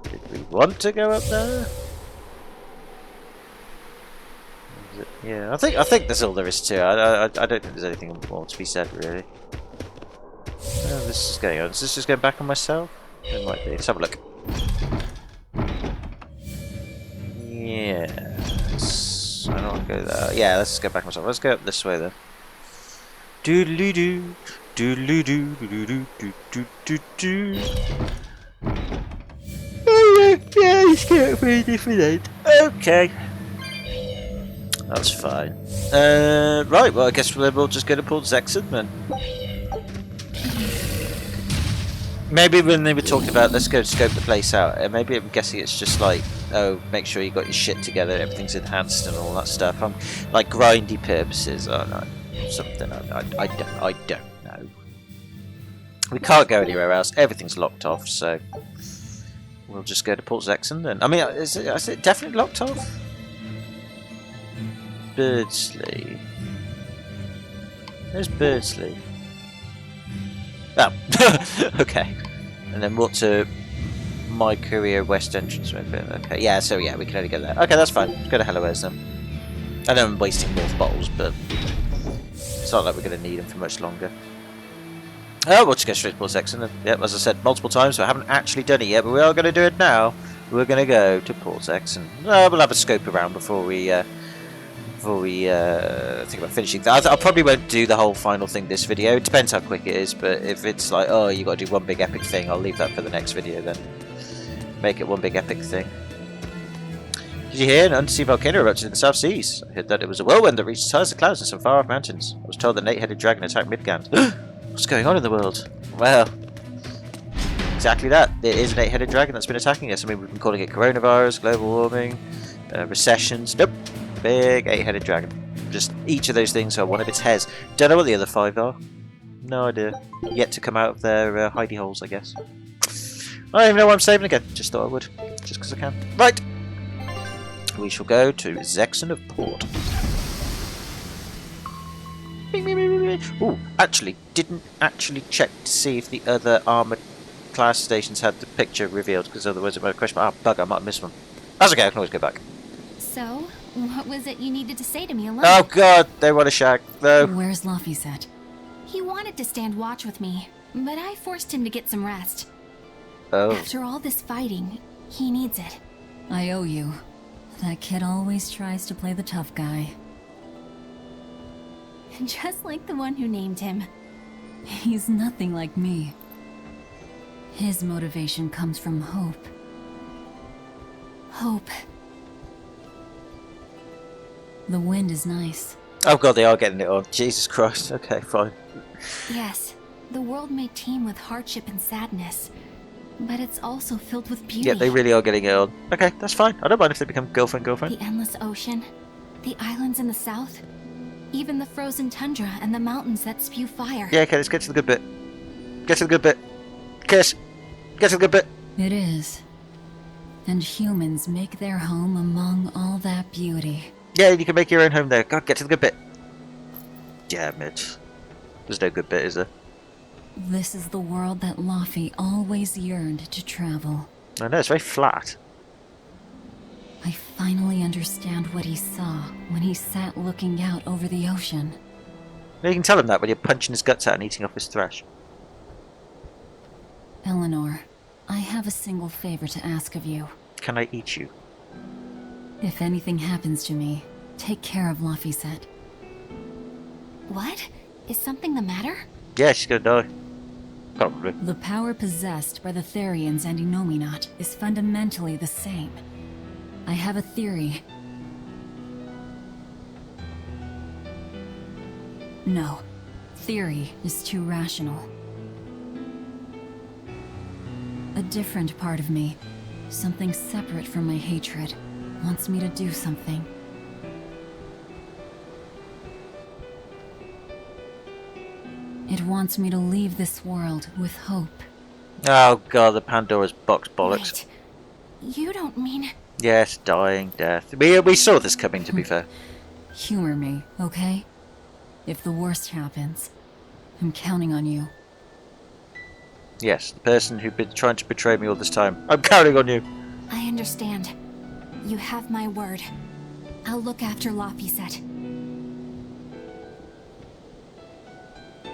Did we want to go up there? Yeah, I think that's all there is to it. I don't think there's anything more to be said, really. Oh, this is going on. Is this just going back on myself? It might be. Let's have a look. Yes. I don't want to go there. Yeah, let's just go back on myself. Let's go up this way then. Doodly doo. Doodly doo. Doodly doo. Doodly doo. Oh, yeah, it's getting very different. Okay. That's fine. Right, well, I guess we'll just go to Port Zexon then. Maybe when they were talking about let's go scope the place out, maybe I'm guessing it's just like, oh, make sure you got your shit together, everything's enhanced and all that stuff. Like grindy purposes. Oh no, something I don't know. We can't go anywhere else. Everything's locked off, so we'll just go to Port Zexon then. I mean, is it definitely locked off? Birdsley. There's Birdsley. Oh, okay. And then what to my career west entrance? Okay, yeah, so yeah, we can only go there. Okay, that's fine. Let's go to Hellowares then. I know I'm wasting North bottles, but it's not like we're going to need them for much longer. Oh, we'll just go straight to Port Zexon. Yep, as I said multiple times, so I haven't actually done it yet, but we are going to do it now. We're going to go to Port Zexon. We'll have a scope around before we think about finishing that. I probably won't do the whole final thing this video. It depends how quick it is, but if it's like, oh, you got to do one big epic thing, I'll leave that for the next video then. Make it one big epic thing. Did you hear an undersea volcano erupted in the South Seas? I heard that it was a whirlwind that reached as high as the clouds in some far-off mountains. I was told that an 8-headed dragon attacked Midgand. What's going on in the world? Well, exactly that. There is an 8-headed dragon that's been attacking us. I mean, we've been calling it coronavirus, global warming, recessions. Nope. Big 8-headed dragon. Just each of those things are one of its heads. Don't know what the other 5 are. No idea. Yet to come out of their hidey holes, I guess. I don't even know why I'm saving again. Just thought I would. Just because I can. Right. We shall go to Zexon of Port. Ooh, actually, didn't actually check to see if the other armoured class stations had the picture revealed, because otherwise it might have question. Ah, bug, I might have missed one. That's okay, I can always go back. So, what was it you needed to say to me alone? Oh god, they want a shag, though. Where's Laphicet? He wanted to stand watch with me, but I forced him to get some rest. Oh. After all this fighting, he needs it. I owe you. That kid always tries to play the tough guy. Just like the one who named him. He's nothing like me. His motivation comes from hope. Hope. The wind is nice. Oh god, they are getting it on. Jesus Christ. Okay, fine. Yes, the world may teem with hardship and sadness, but it's also filled with beauty. Yeah, they really are getting it on. Okay, that's fine. I don't mind if they become girlfriend. The endless ocean, the islands in the south, even the frozen tundra and the mountains that spew fire. Yeah, okay, let's get to the good bit. Get to the good bit. Kiss. Get to the good bit. It is. And humans make their home among all that beauty. Yeah, you can make your own home there. God, get to the good bit. Damn it. There's no good bit, is there? This is the world that Laffy always yearned to travel. I know, it's very flat. I finally understand what he saw when he sat looking out over the ocean. You can tell him that when you're punching his guts out and eating off his thrash. Eleanor, I have a single favor to ask of you. Can I eat you? If anything happens to me, take care of Laphicet. What? Is something the matter? Yeah, she's gonna die. Probably. The power possessed by the Therians and Innominat is fundamentally the same. I have a theory. No. Theory is too rational. A different part of me, something separate from my hatred, wants me to do something. It wants me to leave this world with hope. Oh god, the Pandora's box bollocks. Wait, you don't mean... Yes, dying, death. We saw this coming, to be fair. Humor me, okay? If the worst happens, I'm counting on you. Yes, the person who's been trying to betray me all this time. I'm counting on you. I understand. You have my word. I'll look after Lapiset.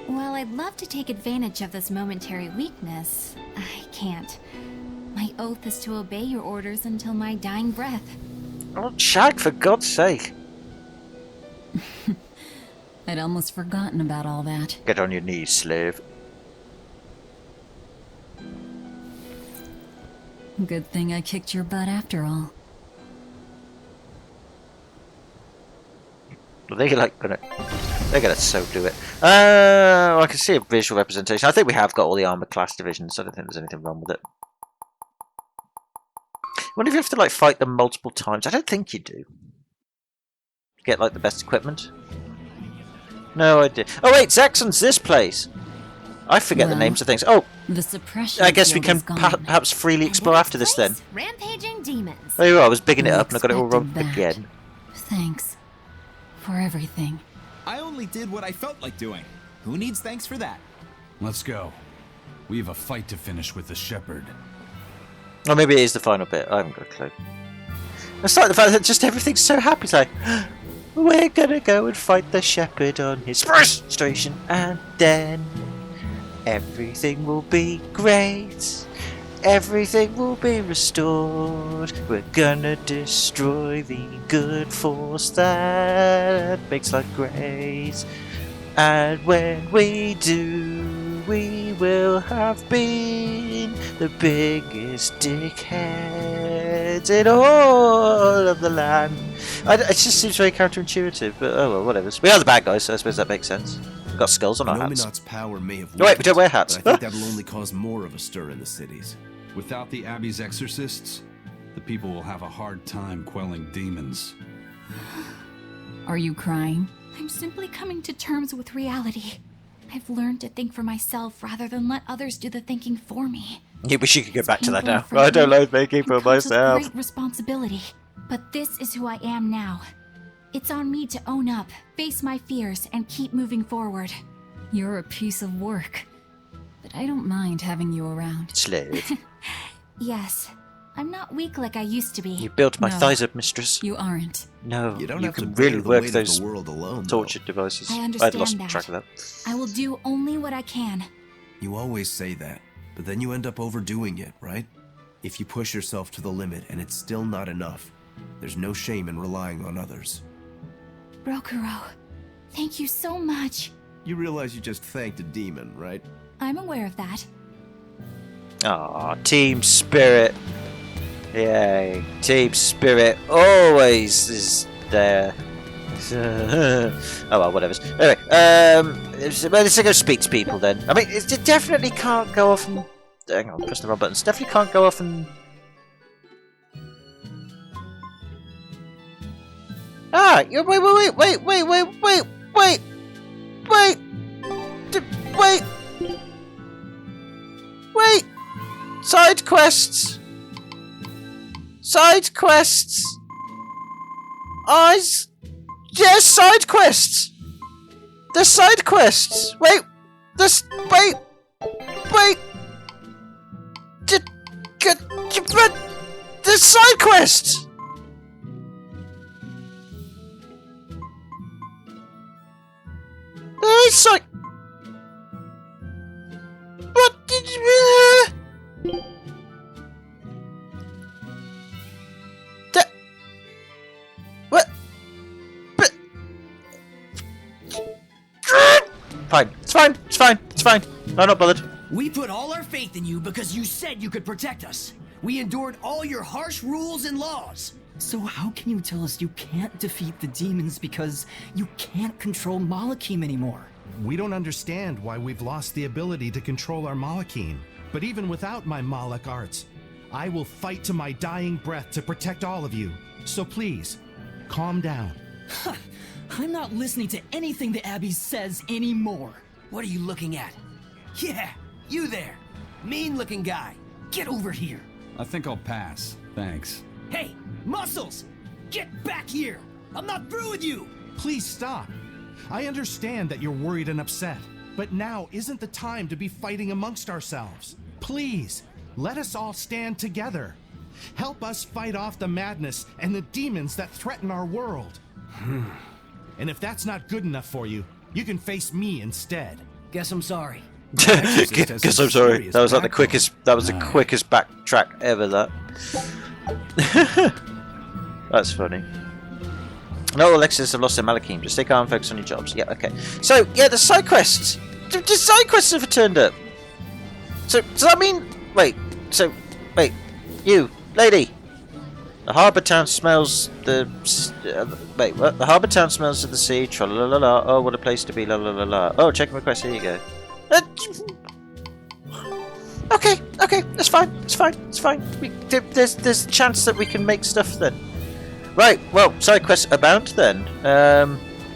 While I'd love to take advantage of this momentary weakness, I can't. My oath is to obey your orders until my dying breath. Oh, Shag, for God's sake. I'd almost forgotten about all that. Get on your knees, slave. Good thing I kicked your butt after all. They're gonna so do it. I can see a visual representation. I think we have got all the armor class divisions. So I don't think there's anything wrong with it. I wonder if you have to like fight them multiple times. I don't think you do. Get like the best equipment. No idea. Oh wait, Zaxxon's this place. I forget the names of things. Oh, the suppression. I guess we can perhaps freely explore after this then. Rampaging demons. There you are. I was bigging it up and I got it all wrong again. Thanks for everything. I only did what I felt like doing. Who needs thanks for that? Let's go. We have a fight to finish with the Shepherd. Or maybe it is the final bit. I haven't got a clue. It's like the fact that just everything's so happy. It's like, we're gonna go and fight the Shepherd on his first station, and then everything will be great. Everything will be restored. We're gonna destroy the good force that makes life great. And when we do, we will have been the biggest dickheads in all of the land. It just seems very counterintuitive, but oh well, whatever. We are the bad guys, so I suppose that makes sense. We've got skulls on our hats. Innominat's power may have No, wait, we don't wear hats. But I think that'll only cause more of a stir in the cities. Without the Abbey's exorcists, the people will have a hard time quelling demons. Are you crying? I'm simply coming to terms with reality. I've learned to think for myself rather than let others do the thinking for me. Yeah, wish you could go back to that now. I don't like thinking for myself. Great responsibility, but this is who I am now. It's on me to own up, face my fears, and keep moving forward. You're a piece of work, but I don't mind having you around. Slave. Yes, I'm not weak like I used to be. You built my thighs up, mistress. You aren't. No, you don't you have can to really bear the work weight of those the world alone, torture devices. I understand I'd lost that. track of that. I will do only what I can. You always say that, but then you end up overdoing it, right? If you push yourself to the limit and it's still not enough, there's no shame in relying on others. Rokuro, thank you so much. You realize you just thanked a demon, right? I'm aware of that. Aw, team spirit. Yay. Team spirit always is there. Oh well, whatever. Anyway, let's go speak to people then. I mean, it definitely can't go off and... Hang on, press the wrong buttons. Definitely can't go off and... Ah, wait! Side quests! Side quests! Eyes! Yes, side quests! There's side quests! Wait! Wait! There's side quests! Side... What did you... What? But... Fine. It's fine. I'm not bothered. We put all our faith in you because you said you could protect us. We endured all your harsh rules and laws. So how can you tell us you can't defeat the demons because you can't control Malachim anymore? We don't understand why we've lost the ability to control our Malachim. But even without my Malak arts, I will fight to my dying breath to protect all of you. So please, calm down. I'm not listening to anything the Abbey says anymore. What are you looking at? Yeah, you there. Mean-looking guy. Get over here. I think I'll pass. Thanks. Hey, Muscles! Get back here! I'm not through with you! Please stop. I understand that you're worried and upset, but now isn't the time to be fighting amongst ourselves. Please, let us all stand together. Help us fight off the madness and the demons that threaten our world. And if that's not good enough for you, you can face me instead. Guess I'm sorry. Guess I'm sorry. That was like the quickest. That was the quickest backtrack ever. That. That's funny. No, Alexis have lost their Malachim. Just stay calm and focus on your jobs. Yeah, okay. So, yeah, the side quests. The side quests have turned up. So, does that mean... Wait, you, lady. The harbour town smells the... wait, what? The harbour town smells of the sea. Tra-la-la-la-la. Oh, what a place to be. La-la-la-la. Oh, check my quest. Here you go. Okay, that's fine. It's fine. There's a chance that we can make stuff then. Right, well, side quests abound then. I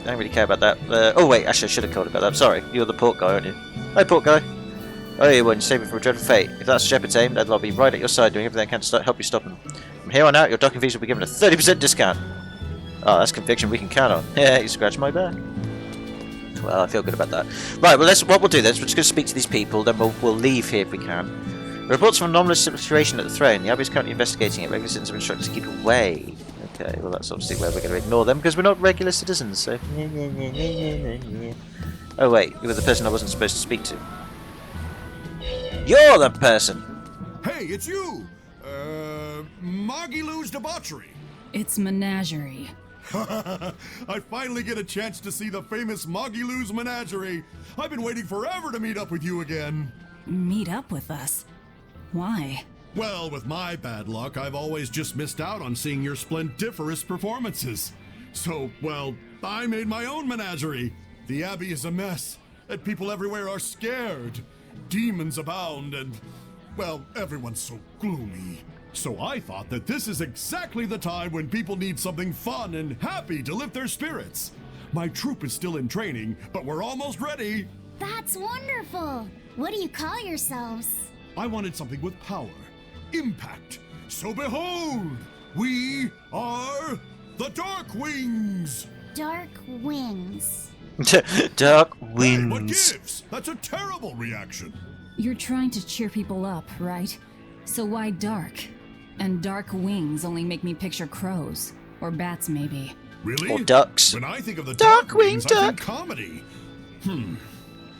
don't really care about that. Oh wait, actually I should have called about that. Sorry, you're the port guy, aren't you? Hi, port guy. Oh, you won't save me from a dreadful fate. If that's Shepard's aim, then I'll be right at your side doing everything I can to help you stop him. From here on out, your docking fees will be given a 30% discount. Oh, that's conviction we can count on. Yeah, you scratch my back. Well, I feel good about that. Right, well, what we'll do then is we're just going to speak to these people, then we'll leave here if we can. Reports from anomalous situation at the throne. The Abbey is currently investigating it. Regular citizens are instructed to keep away. Okay, well that's obviously where we're going to ignore them because we're not regular citizens, so... Oh wait, you were the person I wasn't supposed to speak to. You're the person! Hey, it's you! Magilou's debauchery. It's menagerie. I finally get a chance to see the famous Magilou's menagerie. I've been waiting forever to meet up with you again. Meet up with us? Why? Well, with my bad luck, I've always just missed out on seeing your splendiferous performances. So, well, I made my own menagerie. The Abbey is a mess, and people everywhere are scared. Demons abound, and, well, everyone's so gloomy. So I thought that this is exactly the time when people need something fun and happy to lift their spirits. My troop is still in training, but we're almost ready. That's wonderful. What do you call yourselves? I wanted something with power, impact. So behold, we are the Dark Wings. Dark Wings. Dark Hey, Wings. what gives? That's a terrible reaction. You're trying to cheer people up, right? So why dark? And dark wings only make me picture crows. Or bats, maybe. Really? Or ducks. When I think of the Dark Dark Wings, Wing I think duck. comedy.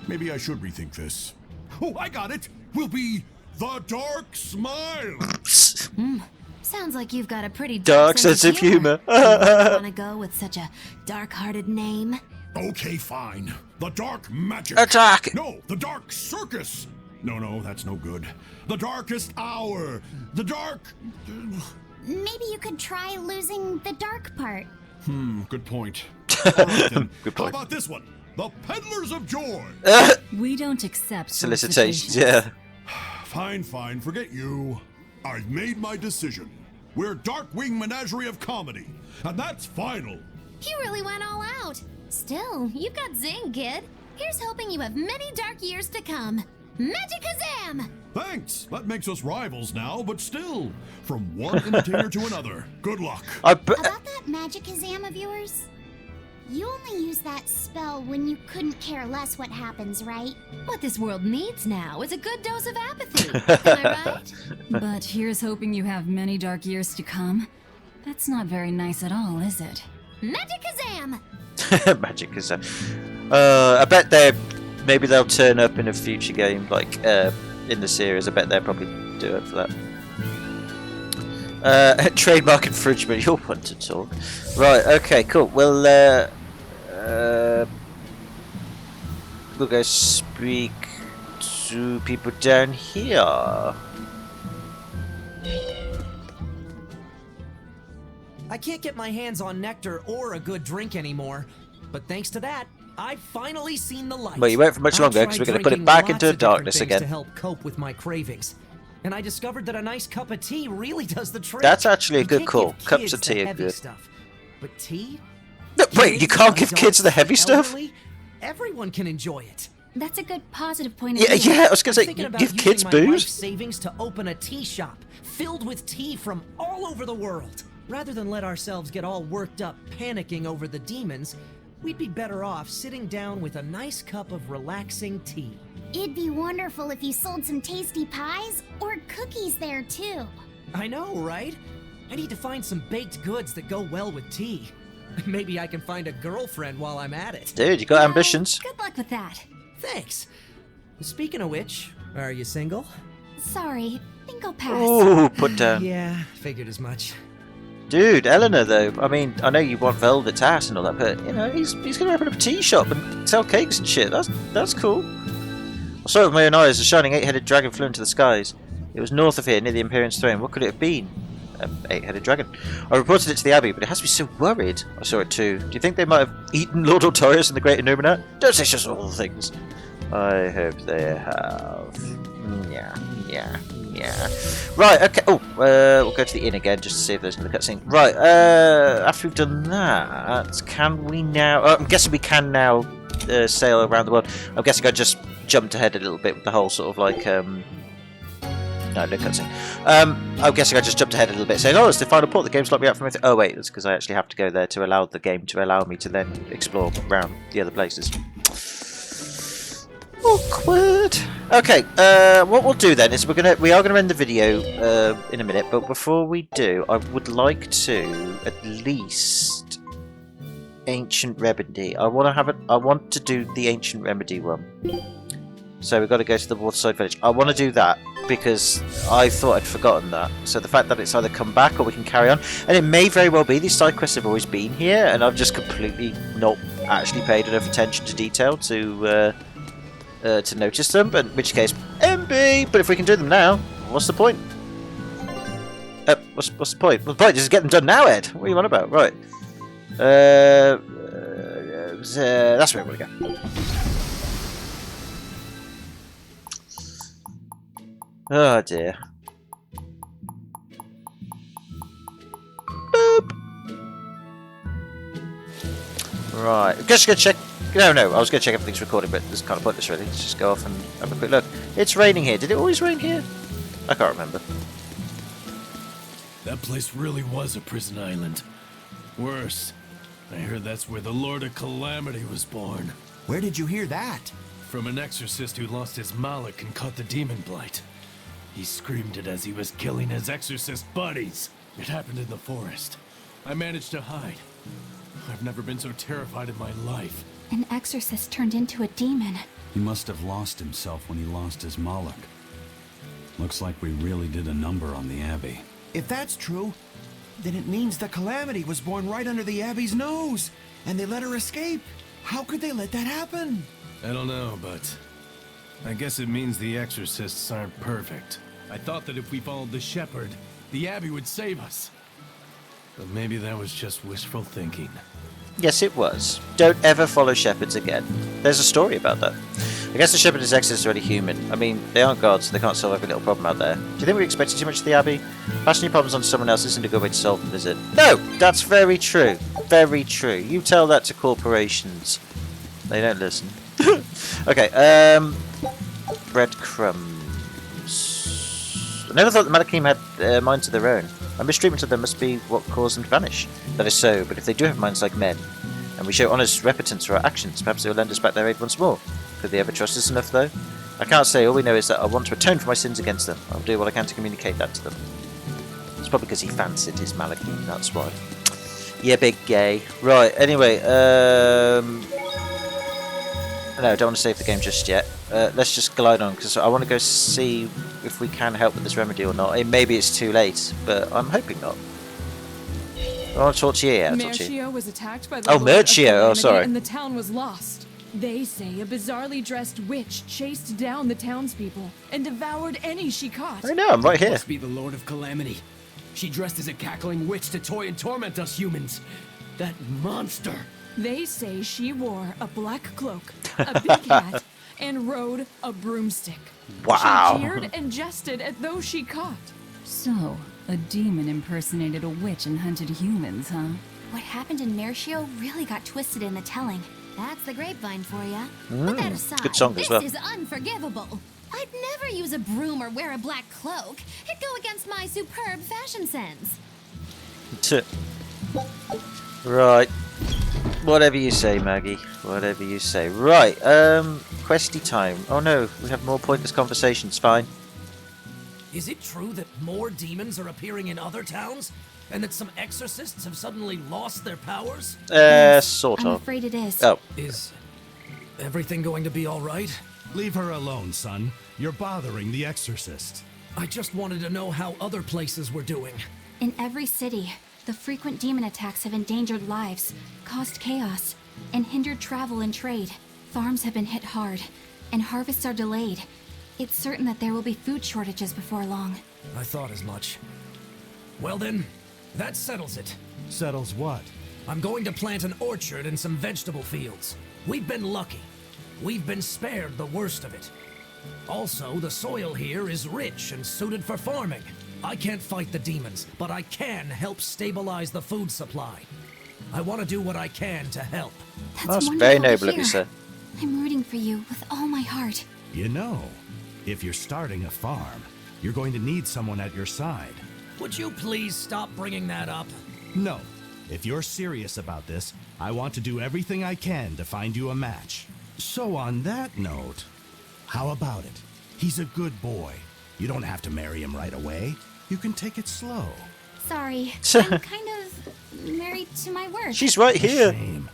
Maybe I should rethink this. Oh, I got it. We'll be the Dark Smile. Sounds like you've got a pretty Dark sense of humor. Want to go with such a dark-hearted name? Okay, fine. The Dark Magic. Attack. No, the Dark Circus. No, that's no good. The Darkest Hour. The Dark... Maybe you could try losing the dark part. Good point. All right, then. Good How point. about this one? The Peddlers of Joy. We don't accept Solicitations, yeah. Fine, forget you. I've made my decision. We're Darkwing Menagerie of Comedy, and that's final. You really went all out. Still, you've got zing, kid. Here's hoping you have many dark years to come. Magikazam! Thanks. That makes us rivals now, but still, from one entertainer to another. Good luck. About that Magikazam of yours? You only use that spell when you couldn't care less what happens, right? What this world needs now is a good dose of apathy. Am I right? But here's hoping you have many dark years to come. That's not very nice at all, is it? Magikazam! Magic is I bet maybe they'll turn up in a future game, like in the series. I bet they'll probably do it for that. Trademark infringement. You're one to talk. Right. Okay. Cool. We'll go speak to people down here. I can't get my hands on nectar or a good drink anymore, but thanks to that, I've finally seen the light. Well, you won't for much longer because we're going to put it back into darkness again. To help cope with my cravings, and I discovered that a nice cup of tea really does the trick. That's actually a You good can't call. give Cups kids of the tea are heavy good. Stuff, but tea? No, wait, you can't give kids the heavy stuff? Elderly, everyone can enjoy it. That's a good positive point of Yeah, view. yeah. I was going to I'm say, thinking about give using kids my life's booze. savings to open a tea shop filled with tea from all over the world. Rather than let ourselves get all worked up panicking over the demons, we'd be better off sitting down with a nice cup of relaxing tea. It'd be wonderful if you sold some tasty pies or cookies there too. I know, right? I need to find some baked goods that go well with tea. Maybe I can find a girlfriend while I'm at it. Dude, you got ambitions. Good luck with that. Thanks. Speaking of which, are you single? Sorry, think I'll pass. Ooh, put down. Yeah, figured as much. Dude, Eleanor, though, I mean, I know you want Velvet's ass and all that, but, you know, he's going to open up a tea shop and sell cakes and shit. That's cool. I saw it with my own eyes. A shining 8-headed dragon flew into the skies. It was north of here, near the Imperium's throne. What could it have been? An 8-headed dragon. I reported it to the Abbey, but it has to be so worried. I saw it too. Do you think they might have eaten Lord Altorius and the Great Illuminat? Don't say just awful things. I hope they have. Yeah. Right, okay. Oh, we'll go to the inn again just to see if there's another cutscene. Right, after we've done that, can we now... I'm guessing we can now sail around the world. I'm guessing I just jumped ahead a little bit with the whole sort of like... No cutscene. I'm guessing I just jumped ahead a little bit saying, oh, it's the final port. The game's locked me out from everything. Oh, wait, that's because I actually have to go there to allow the game to allow me to then explore around the other places. Awkward. Okay, what we'll do then is we are gonna end the video in a minute, but before we do, I would like to at least Ancient Remedy. I want to do the Ancient Remedy one. So we've got to go to the Waterside Village. I want to do that because I thought I'd forgotten that. So the fact that it's either come back or we can carry on, and it may very well be these side quests have always been here, and I've just completely not actually paid enough attention to detail to notice them. But in which case, MB. But if we can do them now, what's the point? What's the point? Well, the point is to get them done now, Ed. What are you on about? Right. That's where I want to go. Oh dear. Boop. Right. I'm just gonna check. No, I was gonna check everything's recording, but it's kind of pointless really. Let's just go off and have a quick look. It's raining here. Did it always rain here? I can't remember. That place really was a prison island. Worse, I heard that's where the Lord of Calamity was born. Where did you hear that? From an exorcist who lost his malak and caught the demon blight. He screamed it as he was killing his exorcist buddies. It happened in the forest. I managed to hide. I've never been so terrified in my life. An exorcist turned into a demon. He must have lost himself when he lost his Moloch. Looks like we really did a number on the Abbey. If that's true, then it means the Calamity was born right under the Abbey's nose, and they let her escape. How could they let that happen? I don't know, but I guess it means the exorcists aren't perfect. I thought that if we followed the shepherd, the Abbey would save us. But maybe that was just wishful thinking. Yes, it was. Don't ever follow shepherds again. There's a story about that. I guess the shepherd and his exorcists are already human. I mean, they aren't gods, so they can't solve every little problem out there. Do you think we're expecting too much of the Abbey? Passing your problems on to someone else isn't a good way to solve them, is it? No! That's very true. Very true. You tell that to corporations. They don't listen. Okay, breadcrumbs. I never thought the Malakim had minds of their own. A mistreatment of them must be what caused them to vanish. That is so, but if they do have minds like men, and we show honest repentance for our actions, perhaps they will lend us back their aid once more. Could they ever trust us enough, though? I can't say. All we know is that I want to atone for my sins against them. I'll do what I can to communicate that to them. It's probably because he fancied his Malakim, that's why. Yeah, big gay. Right, anyway, no, I don't want to save the game just yet. Let's just glide on, because I want to go see if we can help with this remedy or not. Maybe it's too late, but I'm hoping not. I want to talk to you. Yeah, Mercio was attacked by the Oh, Lord of Mercio. Oh, Calamity, sorry. And the town was lost. They say a bizarrely dressed witch chased down the townspeople and devoured any she caught. I know, I'm right here. Must be the Lord of Calamity. She dressed as a cackling witch to toy and torment us humans. That monster. They say she wore a black cloak, a big hat, and rode a broomstick. Wow. She jeered and jested at those she caught. So, a demon impersonated a witch and hunted humans, huh? What happened in Mercio really got twisted in the telling. That's the grapevine for ya. Put that aside, good song as this well. is unforgivable. I'd never use a broom or wear a black cloak. It'd go against my superb fashion sense. Right. Whatever you say, Maggie. Whatever you say. Right. Questy time. Oh no, we have more pointless conversations. Fine. Is it true that more demons are appearing in other towns? And that some exorcists have suddenly lost their powers? Sort I'm of. afraid it is. Oh. Is everything going to be all right? Leave her alone, son. You're bothering the exorcist. I just wanted to know how other places were doing. In every city, the frequent demon attacks have endangered lives, caused chaos, and hindered travel and trade. Farms have been hit hard, and harvests are delayed. It's certain that there will be food shortages before long. I thought as much. Well then, that settles it. Settles what? I'm going to plant an orchard and some vegetable fields. We've been lucky. We've been spared the worst of it. Also, the soil here is rich and suited for farming. I can't fight the demons, but I can help stabilize the food supply. I want to do what I can to help. That's very noble of you, sir. I'm rooting for you with all my heart. You know, if you're starting a farm, you're going to need someone at your side. Would you please stop bringing that up? No. If you're serious about this, I want to do everything I can to find you a match. So on that note, how about it? He's a good boy. You don't have to marry him right away. You can take it slow. Sorry, I'm kind of married to my work. She's right here. Shame.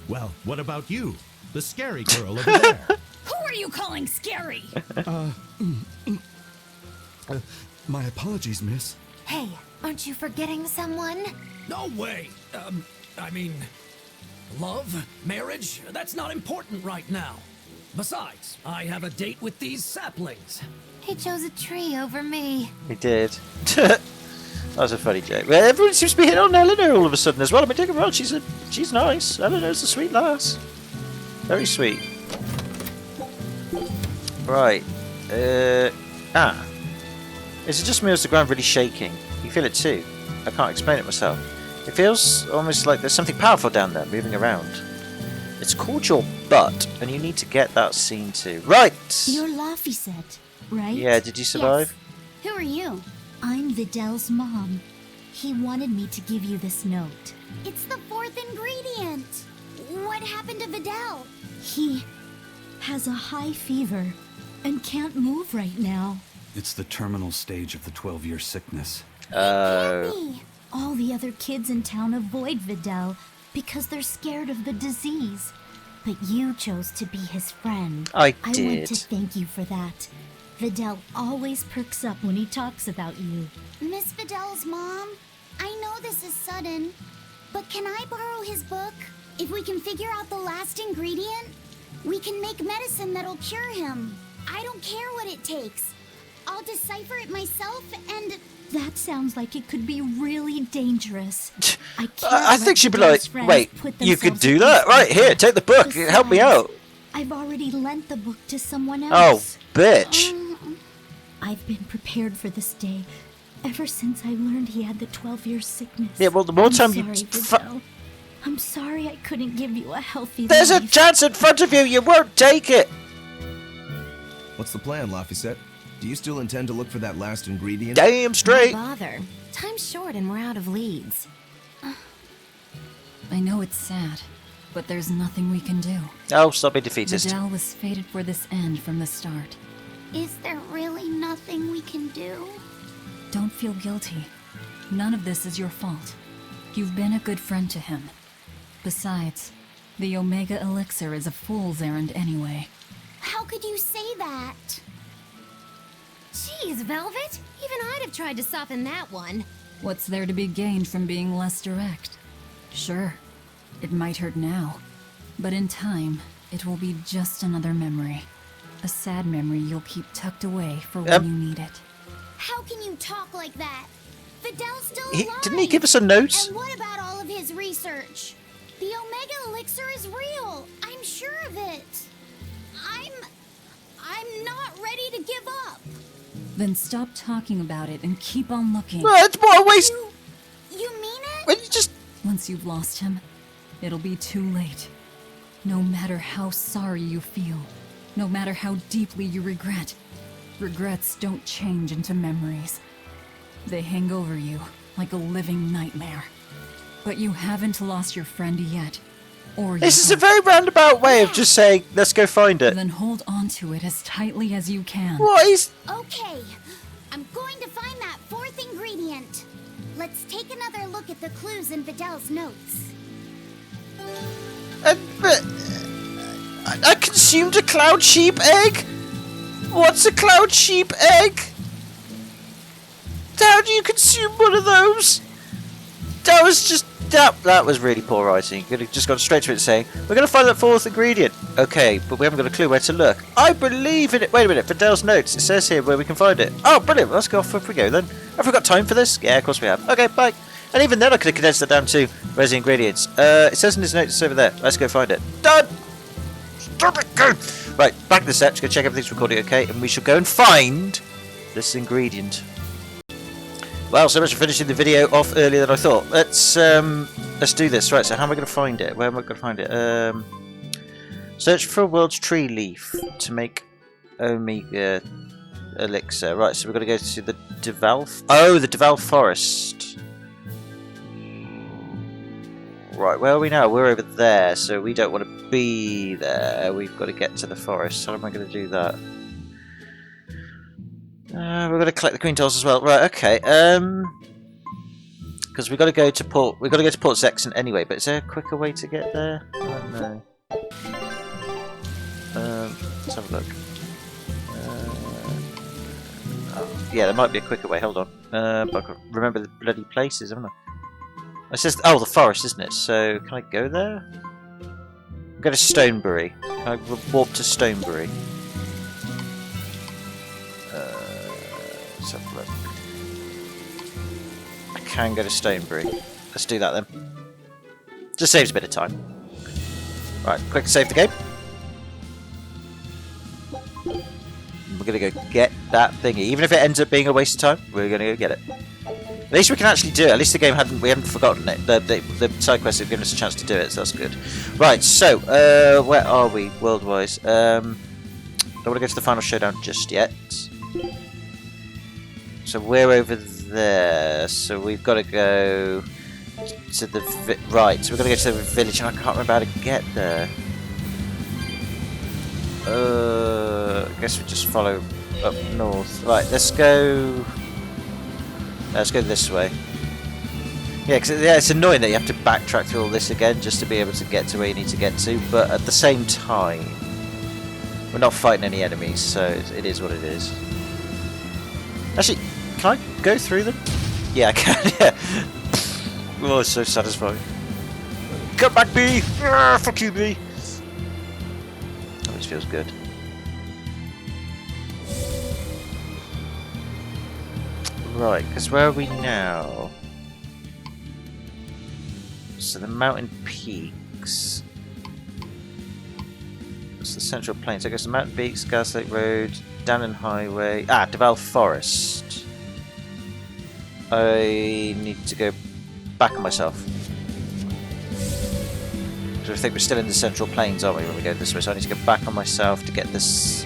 Well, what about you? The scary girl over there. Who are you calling scary? My apologies, miss. Hey, aren't you forgetting someone? No way. I mean, love, marriage, that's not important right now. Besides, I have a date with these saplings. He chose a tree over me. He did. That was a funny joke. Well, everyone seems to be hitting on Eleanor all of a sudden as well. I mean, don't get me wrong, she's nice. Eleanor's a sweet lass. Very sweet. Right. Is it just me or is the ground really shaking? You feel it too? I can't explain it myself. It feels almost like there's something powerful down there moving around. It's called your butt, and you need to get that scene too. Right! You're Laphicet, right? Yeah, did you survive? Yes. Who are you? I'm Vidal's mom. He wanted me to give you this note. It's the fourth ingredient. What happened to Vidal? He has a high fever and can't move right now. It's the terminal stage of the 12-year sickness. All the other kids in town avoid Vidal because they're scared of the disease. But you chose to be his friend. I want did. to thank you for that. Vidal always perks up when he talks about you. Miss Vidal's mom, I know this is sudden, but can I borrow his book? If we can figure out the last ingredient, we can make medicine that'll cure him. I don't care what it takes. I'll decipher it myself, and that sounds like it could be really dangerous. I think she'd be like, wait, you could do that? Right, here, take the book. Help me out. I've already lent the book to someone Oh, else. bitch. I've been prepared for this day ever since I learned he had the 12-year sickness. Yeah, well, the more time I'm you... sorry, Vidal. I'm sorry I couldn't give you a healthy There's a life. chance in front of you, you won't take it. What's the plan, Laphicet? Do you still intend to look for that last ingredient? Damn straight. Don't bother. Time's short and we're out of leads. I know it's sad, but there's nothing we can do. Oh, stop being defeatist. Vidal was fated for this end from the start. Is there really nothing we can do? Don't feel guilty. None of this is your fault. You've been a good friend to him. Besides, the Omega Elixir is a fool's errand anyway. How could you say that? Jeez, Velvet. Even I'd have tried to soften that one. What's there to be gained from being less direct? Sure, it might hurt now, but in time, It will be just another memory. A sad memory you'll keep tucked away for when you need it. How can you talk like that? Fidel's still alive. Didn't he give us a note? And what about all of his research? The Omega Elixir is real. I'm sure of it. I'm not ready to give up. Then stop talking about it and keep on looking. Well, it's more a waste. You mean it? Well, you just... Once you've lost him, it'll be too late. No matter how sorry you feel, no matter how deeply you regret, regrets don't change into memories. They hang over you like a living nightmare. But you haven't lost your friend yet. Or This is a very roundabout way of just saying, let's go find it. Then hold on to it as tightly as you can. What is... Okay, I'm going to find that fourth ingredient. Let's take another look at the clues in Fidel's notes. But I consumed a cloud sheep egg? What's a cloud sheep egg? How do you consume one of those? That was just... That was really poor writing. You could have just gone straight to it saying, we're going to find that fourth ingredient. Okay, but we haven't got a clue where to look. I believe in it. Wait a minute, Fidel's notes. It says here where we can find it. Oh, brilliant. Let's go off if we go then. Have we got time for this? Yeah, of course we have. Okay, bye. And even then I could have condensed it down to where's the ingredients. It says in his notes it's over there. Let's go find it. Done! Stop it, go! Right, back to the set. Just go check everything's recording okay. And we shall go and find this ingredient. Well, so much for finishing the video off earlier than I thought. Let's do this. Right, so how am I going to find it? Where am I going to find it? Search for a world's tree leaf to make Omega Elixir. Right, so we've got to go to the Deval... Oh, the Deval Forest. Right, where are we now? We're over there, so we don't want to be there. We've got to get to the forest. How am I going to do that? We're going to collect the green tiles as well. Right, okay. Because we've got to go to Port. We've got to go to Port Zexon anyway. But is there a quicker way to get there? I don't know. Let's have a look. Yeah, there might be a quicker way. Hold on. But I can't remember the bloody places, haven't I? It says, oh, the forest, isn't it? So can I go there? Go to Stonebury. Can I warp to Stonebury? Let's have a look. I can go to Stonebury. Let's do that then. Just saves a bit of time. Right, quick save the game. We're going to go get that thingy. Even if it ends up being a waste of time, we're going to go get it. At least we can actually do it. At least the game we haven't forgotten it. The side quests have given us a chance to do it, so that's good. Right, so, where are we, world-wise? Don't want to go to the final showdown just yet. So we're over there. So we've got to go to the... Right, so we've got to go to the village, and I can't remember how to get there. I guess we just follow up north. Right, let's go... Let's go this way. Yeah, because it's annoying that you have to backtrack through all this again just to be able to get to where you need to get to, but at the same time, we're not fighting any enemies, so it is what it is. Actually, can I go through them? Yeah, I can, yeah. Oh, it's so satisfying. Come back, bee! Fuck you, bee! Always feels good. Right, because where are we now? So the mountain peaks. It's the central plains. I guess the mountain peaks, Gas Lake Road, Dannon Highway. Ah, Deval Forest. I need to go back on myself. Because I think we're still in the central plains, aren't we, when we go this way? So I need to go back on myself to get this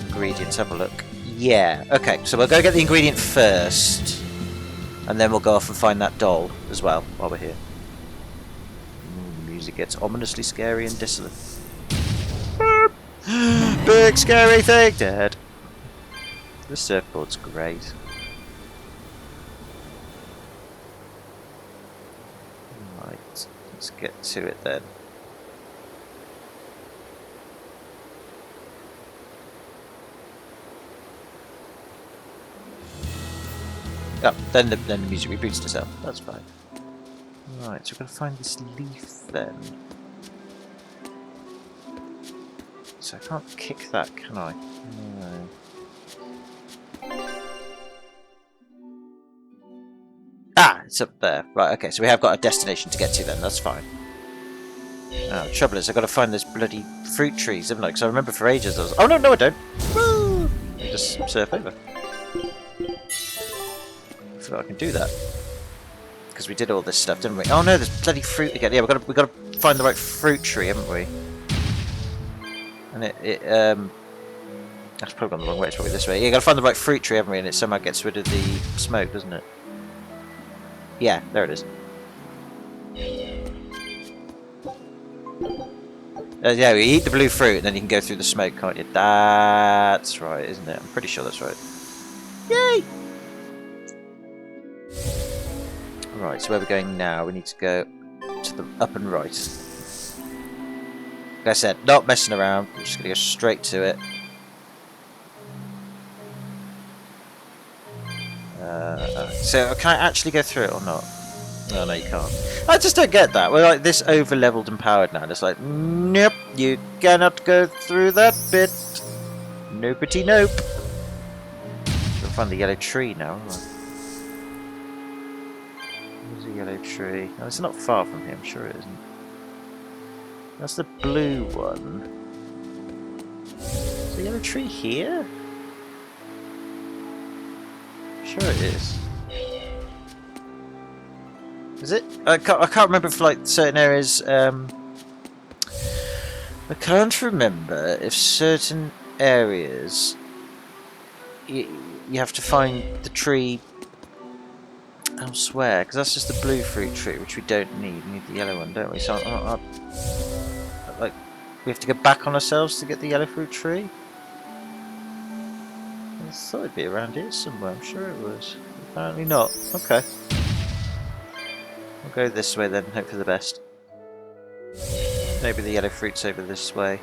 ingredient. Have a look. Yeah, okay, so we'll go get the ingredient first, and then we'll go off and find that doll as well while we're here. The music gets ominously scary and desolate. Big scary thing dead. The surfboard's great. Right, let's get to it then. Oh, then the music reboots itself. That's fine. Right, so we're going to find this leaf then. so I can't kick that, can I? No. Ah, it's up there. Right, okay, so we have got a destination to get to then, that's fine. Oh, the trouble is, I've got to find those bloody fruit trees, haven't I? Because I remember for ages I was... Oh, no, I don't! Woo! I just surf over. I forgot I can do that. Because we did all this stuff, didn't we? Oh no, there's bloody fruit again. Yeah, we've got to find the right fruit tree, haven't we? And that's probably gone the wrong way, it's probably this way. Yeah, you've got to find the right fruit tree, haven't we? And it somehow gets rid of the smoke, doesn't it? Yeah, there it is. Yeah, you eat the blue fruit and then you can go through the smoke, can't you? That's right, isn't it? I'm pretty sure that's right. Yay! Right, so where we're going now, we need to go to the up and right. Like I said, not messing around, I'm just going to go straight to it. So can I actually go through it or not? No, no, you can't. I just don't get that. We're like this over-leveled and powered now. And it's like, nope, you cannot go through that bit. Nopety nope. Gotta find the yellow tree now. Where's the yellow tree? Oh, it's not far from here. I'm sure it isn't. That's the blue one. Is the yellow tree here? I'm sure it is. Is it? I can't remember if like certain areas. I can't remember if certain areas you have to find the tree elsewhere, because that's just the blue fruit tree, which we don't need. We need the yellow one, don't we? So like we have to go back on ourselves to get the yellow fruit tree. I thought it'd be around here somewhere. I'm sure it was. Apparently not. Okay. We'll go this way then, hope for the best. Maybe the yellow fruit's over this way.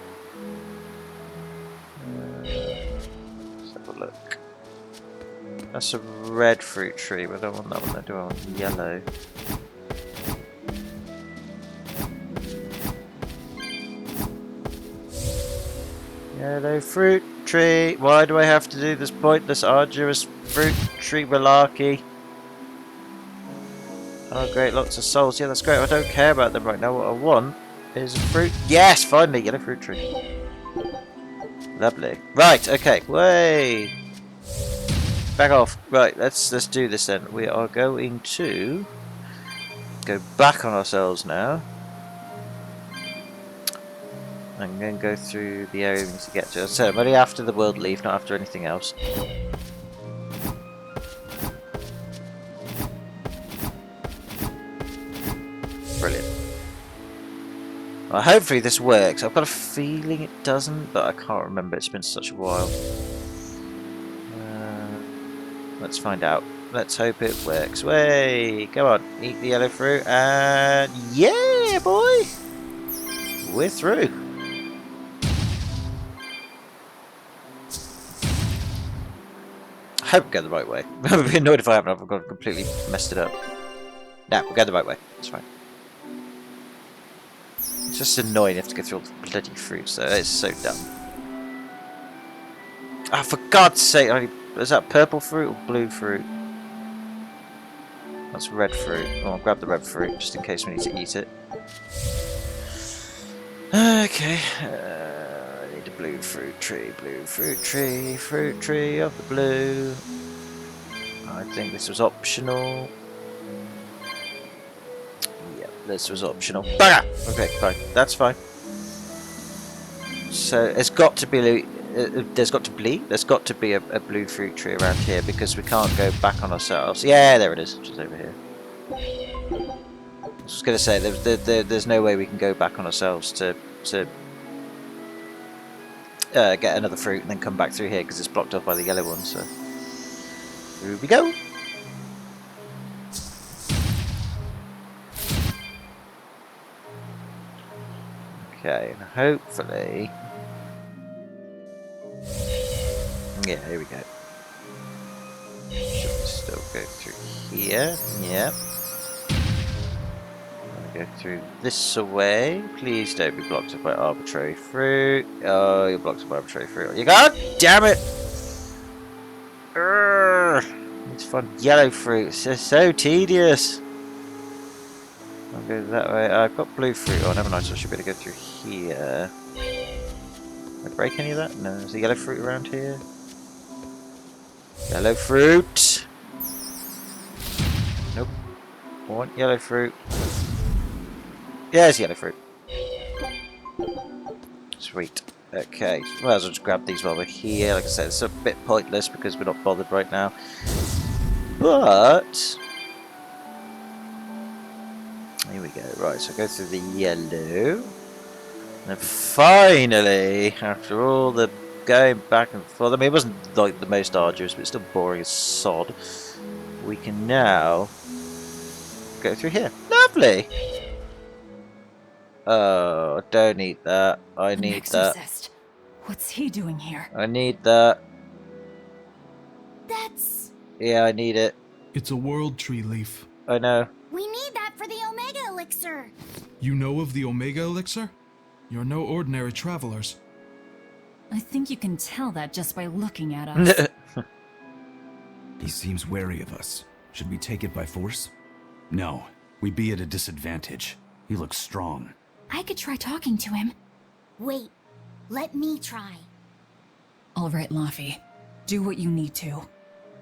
Let's have a look. That's a red fruit tree, but I don't want that one, do I want yellow? Yellow fruit tree! Why do I have to do this pointless, arduous fruit tree malarkey? Oh great, lots of souls. Yeah, that's great. I don't care about them right now. What I want is a fruit. Yes, finally, yellow fruit tree. Lovely. Right, okay. Way. Back off. Right, let's do this then. We are going to go back on ourselves now. I'm going to go through the area we need to get to. So, I'm only after the world leaf, not after anything else. Brilliant. Well, hopefully this works. I've got a feeling it doesn't, but I can't remember. It's been such a while. Let's find out. Let's hope it works. Way! Come on, eat the yellow fruit, and yeah, boy! We're through. I hope we go the right way. I'd be annoyed if I haven't. I've got completely messed it up. No, we'll go the right way. It's fine. It's just annoying you have to go through all the bloody fruits though. It's so dumb. Ah, for God's sake! Is that purple fruit or blue fruit? That's red fruit. Oh, I'll grab the red fruit just in case we need to eat it. Okay. I need a blue fruit tree. Blue fruit tree. Fruit tree of the blue. I think this was optional. This was optional. Bugger! Okay, fine. That's fine. So it's got to be. There's got to be a blue fruit tree around here because we can't go back on ourselves. Yeah, there it is. Just over here. I was going to say there's no way we can go back on ourselves to get another fruit and then come back through here because it's blocked off by the yellow one. So here we go. Okay, and hopefully... Yeah, here we go. Should we still go through here? Yeah. Go through this way. Please don't be blocked up by arbitrary fruit. Oh, you're blocked up by arbitrary fruit. You god damn it! It's fun. Yellow fruit. It's just so tedious. I'll go that way. I've got blue fruit on, haven't I? So I should be able to go through here. Can I break any of that? No. Is there yellow fruit around here? Yellow fruit! Nope. I want yellow fruit. Yeah, it's yellow fruit. Sweet. Okay. Well, I'll just grab these while we're here. Like I said, it's a bit pointless because we're not bothered right now. But here we go. Right, so go through the yellow. And finally, after all the going back and forth, I mean, it wasn't like the most arduous, but it's still boring as sod. We can now go through here. Lovely! Oh, I don't need that. I need that. What's he doing here? I need that. That's... Yeah, I need it. It's a world tree leaf. I know. We need that for the Omega Elixir. You know of the Omega Elixir? You're no ordinary travelers. I think you can tell that just by looking at us. He seems wary of us. Should we take it by force? No, we'd be at a disadvantage. He looks strong. I could try talking to him. Wait, let me try. All right, Laffy. Do what you need to.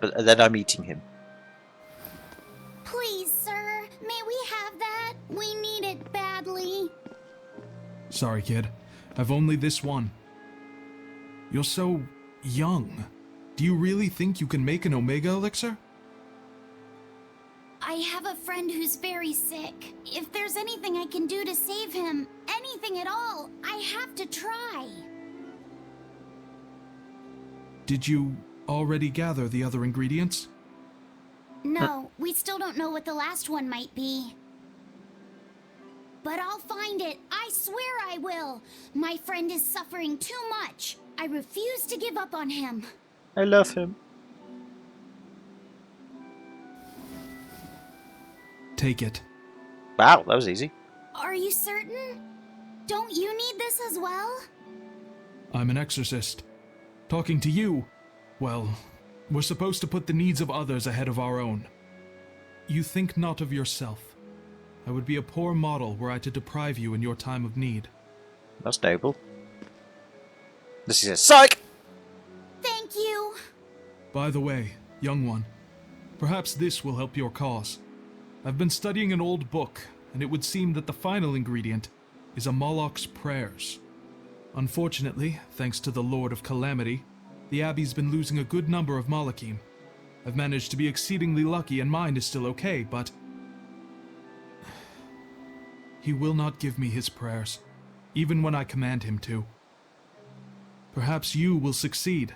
But then I'm eating him. Please, sir, may we have that? We need it badly. Sorry, kid. I've only this one. You're so young. Do you really think you can make an Omega Elixir? I have a friend who's very sick. If there's anything I can do to save him, anything at all, I have to try. Did you already gather the other ingredients? No, we still don't know what the last one might be. But I'll find it. I swear I will. My friend is suffering too much. I refuse to give up on him. I love him. Take it. Wow, that was easy. Are you certain? Don't you need this as well? I'm an exorcist. Talking to you, well, we're supposed to put the needs of others ahead of our own. You think not of yourself. I would be a poor model were I to deprive you in your time of need. That's noble. This is a psych! Thank you. By the way, young one, perhaps this will help your cause. I've been studying an old book, and it would seem that the final ingredient is a Moloch's prayers. Unfortunately, thanks to the Lord of Calamity, the Abbey's been losing a good number of Malachim. I've managed to be exceedingly lucky and mine is still okay, but he will not give me his prayers, even when I command him to. Perhaps you will succeed.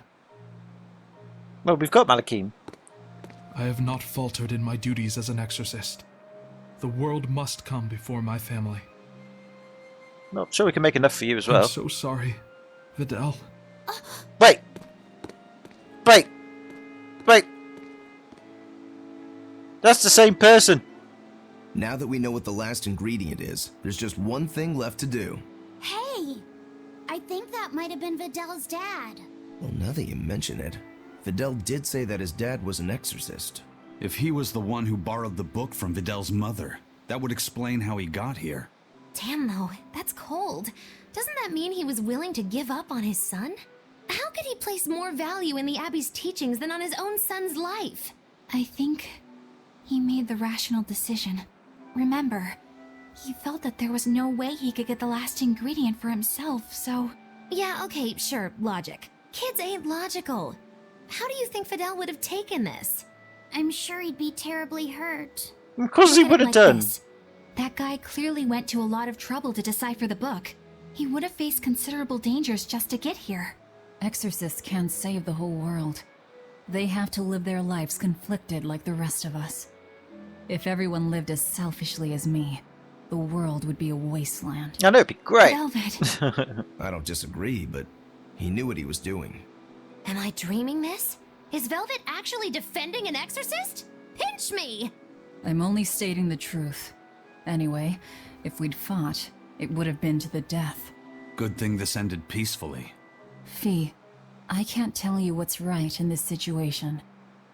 Well, we've got Malachim. I have not faltered in my duties as an exorcist. The world must come before my family. Well, I'm sure we can make enough for you as well. I'm so sorry, Vidal. Wait! Wait! Wait! That's the same person! Now that we know what the last ingredient is, there's just one thing left to do. Hey! I think that might have been Vidal's dad. Well, now that you mention it, Vidal did say that his dad was an exorcist. If he was the one who borrowed the book from Vidal's mother, that would explain how he got here. Damn though, that's cold. Doesn't that mean he was willing to give up on his son? How could he place more value in the Abbey's teachings than on his own son's life? I think he made the rational decision. Remember, he felt that there was no way he could get the last ingredient for himself, so... Yeah, okay, sure, logic. Kids ain't logical. How do you think Fidel would have taken this? I'm sure he'd be terribly hurt. Of course he would have done. That guy clearly went to a lot of trouble to decipher the book. He would have faced considerable dangers just to get here. Exorcists can't save the whole world. They have to live their lives conflicted like the rest of us. If everyone lived as selfishly as me, the world would be a wasteland. I know, it'd be great. Velvet. I don't disagree, but he knew what he was doing. Am I dreaming this? Is Velvet actually defending an exorcist? Pinch me! I'm only stating the truth. Anyway, If we'd fought, it would have been to the death. Good thing this ended peacefully. Fee, I can't tell you what's right in this situation,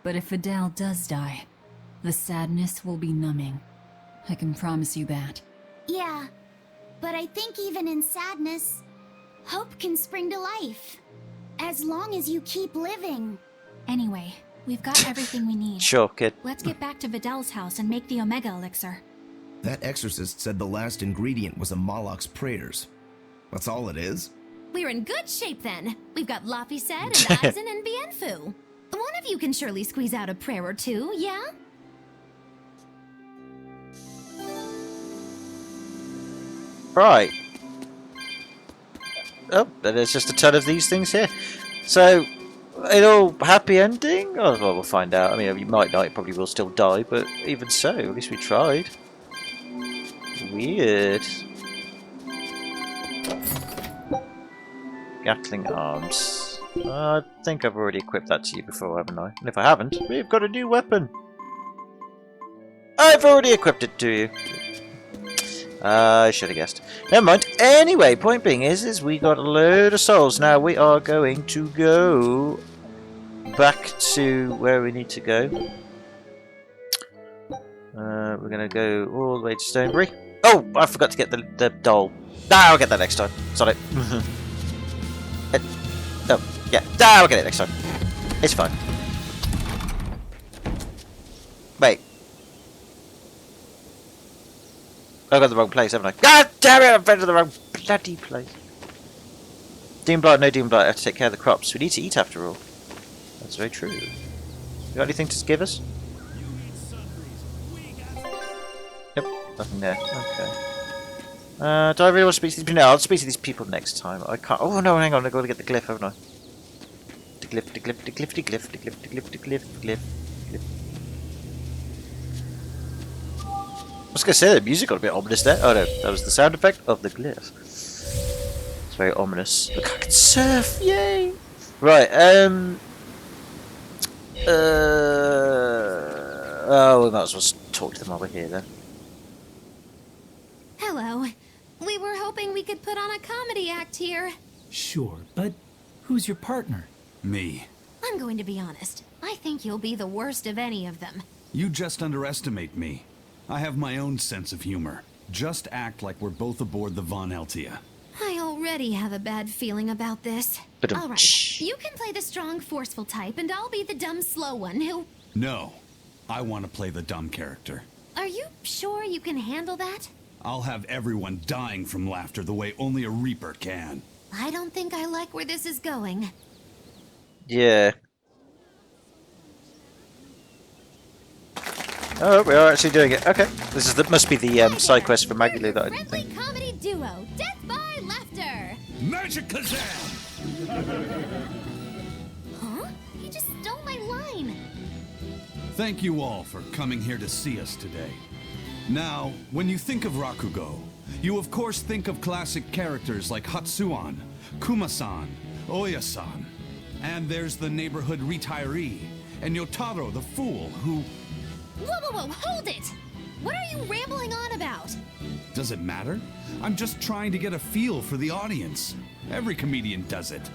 but if Vidal does die, the sadness will be numbing. I can promise you that. Yeah, but I think even in sadness, hope can spring to life. As long as you keep living. Anyway, we've got everything we need. Sure, kid. Let's get back to Vidal's house and make the Omega Elixir. That exorcist said the last ingredient was a Moloch's prayers. That's all it is? We're in good shape then. We've got Laphicet and Aizen and Bienfu. One of you can surely squeeze out a prayer or two, yeah? Right. Oh, there's just a ton of these things here. So, it all happy ending? Oh, well, we'll find out. I mean, you might not, you probably will still die, but even so, at least we tried. Weird. Gatling arms. I think I've already equipped that to you before, haven't I? And if I haven't, we've got a new weapon. I've already equipped it to you. I should have guessed. Never mind. Anyway, point being is we got a load of souls. Now we are going to go back to where we need to go. We're going to go all the way to Stonebury. Oh, I forgot to get the doll. Ah, I'll get that next time. Sorry. Oh, yeah. Ah, I'll get it next time. It's fine. Wait. I got the wrong place, haven't I? God damn it! I've been to the wrong bloody place. Demon Blight, no Demon Blight. I have to take care of the crops. We need to eat after all. That's very true. You got anything to give us? Yep, nothing there. Okay. Do I really want to speak to these people? No, I'll speak to these people next time. I can't. Oh no, hang on. I've got to get the glyph, haven't I? The glyph, the glyph, the glyph, the glyph, the glyph, the glyph, the glyph, the glyph. I was going to say the music got a bit ominous there. Oh no, that was the sound effect of the glyph. It's very ominous. Look, I can surf! Yay! Right, oh, we might as well talk to them while we're here then. Hello. We were hoping we could put on a comedy act here. Sure, but who's your partner? Me. I'm going to be honest. I think you'll be the worst of any of them. You just underestimate me. I have my own sense of humor. Just act like we're both aboard the Von Eltia. I already have a bad feeling about this. All right, you can play the strong, forceful type, and I'll be the dumb, slow one who... No. I want to play the dumb character. Are you sure you can handle that? I'll have everyone dying from laughter the way only a Reaper can. I don't think I like where this is going. Yeah. Oh, we are actually doing it. Okay. This is must be the side quest for Magalu that I didn't think. Comedy duo, Death by Laughter. Magic Kazam! Huh? He just stole my line. Thank you all for coming here to see us today. Now, when you think of Rakugo, you of course think of classic characters like Hatsuan, Kuma-san, Oya-san, and there's the neighborhood retiree, and Yotaro the fool who... Whoa, hold it! What are you rambling on about? Does it matter? I'm just trying to get a feel for the audience. Every comedian does it.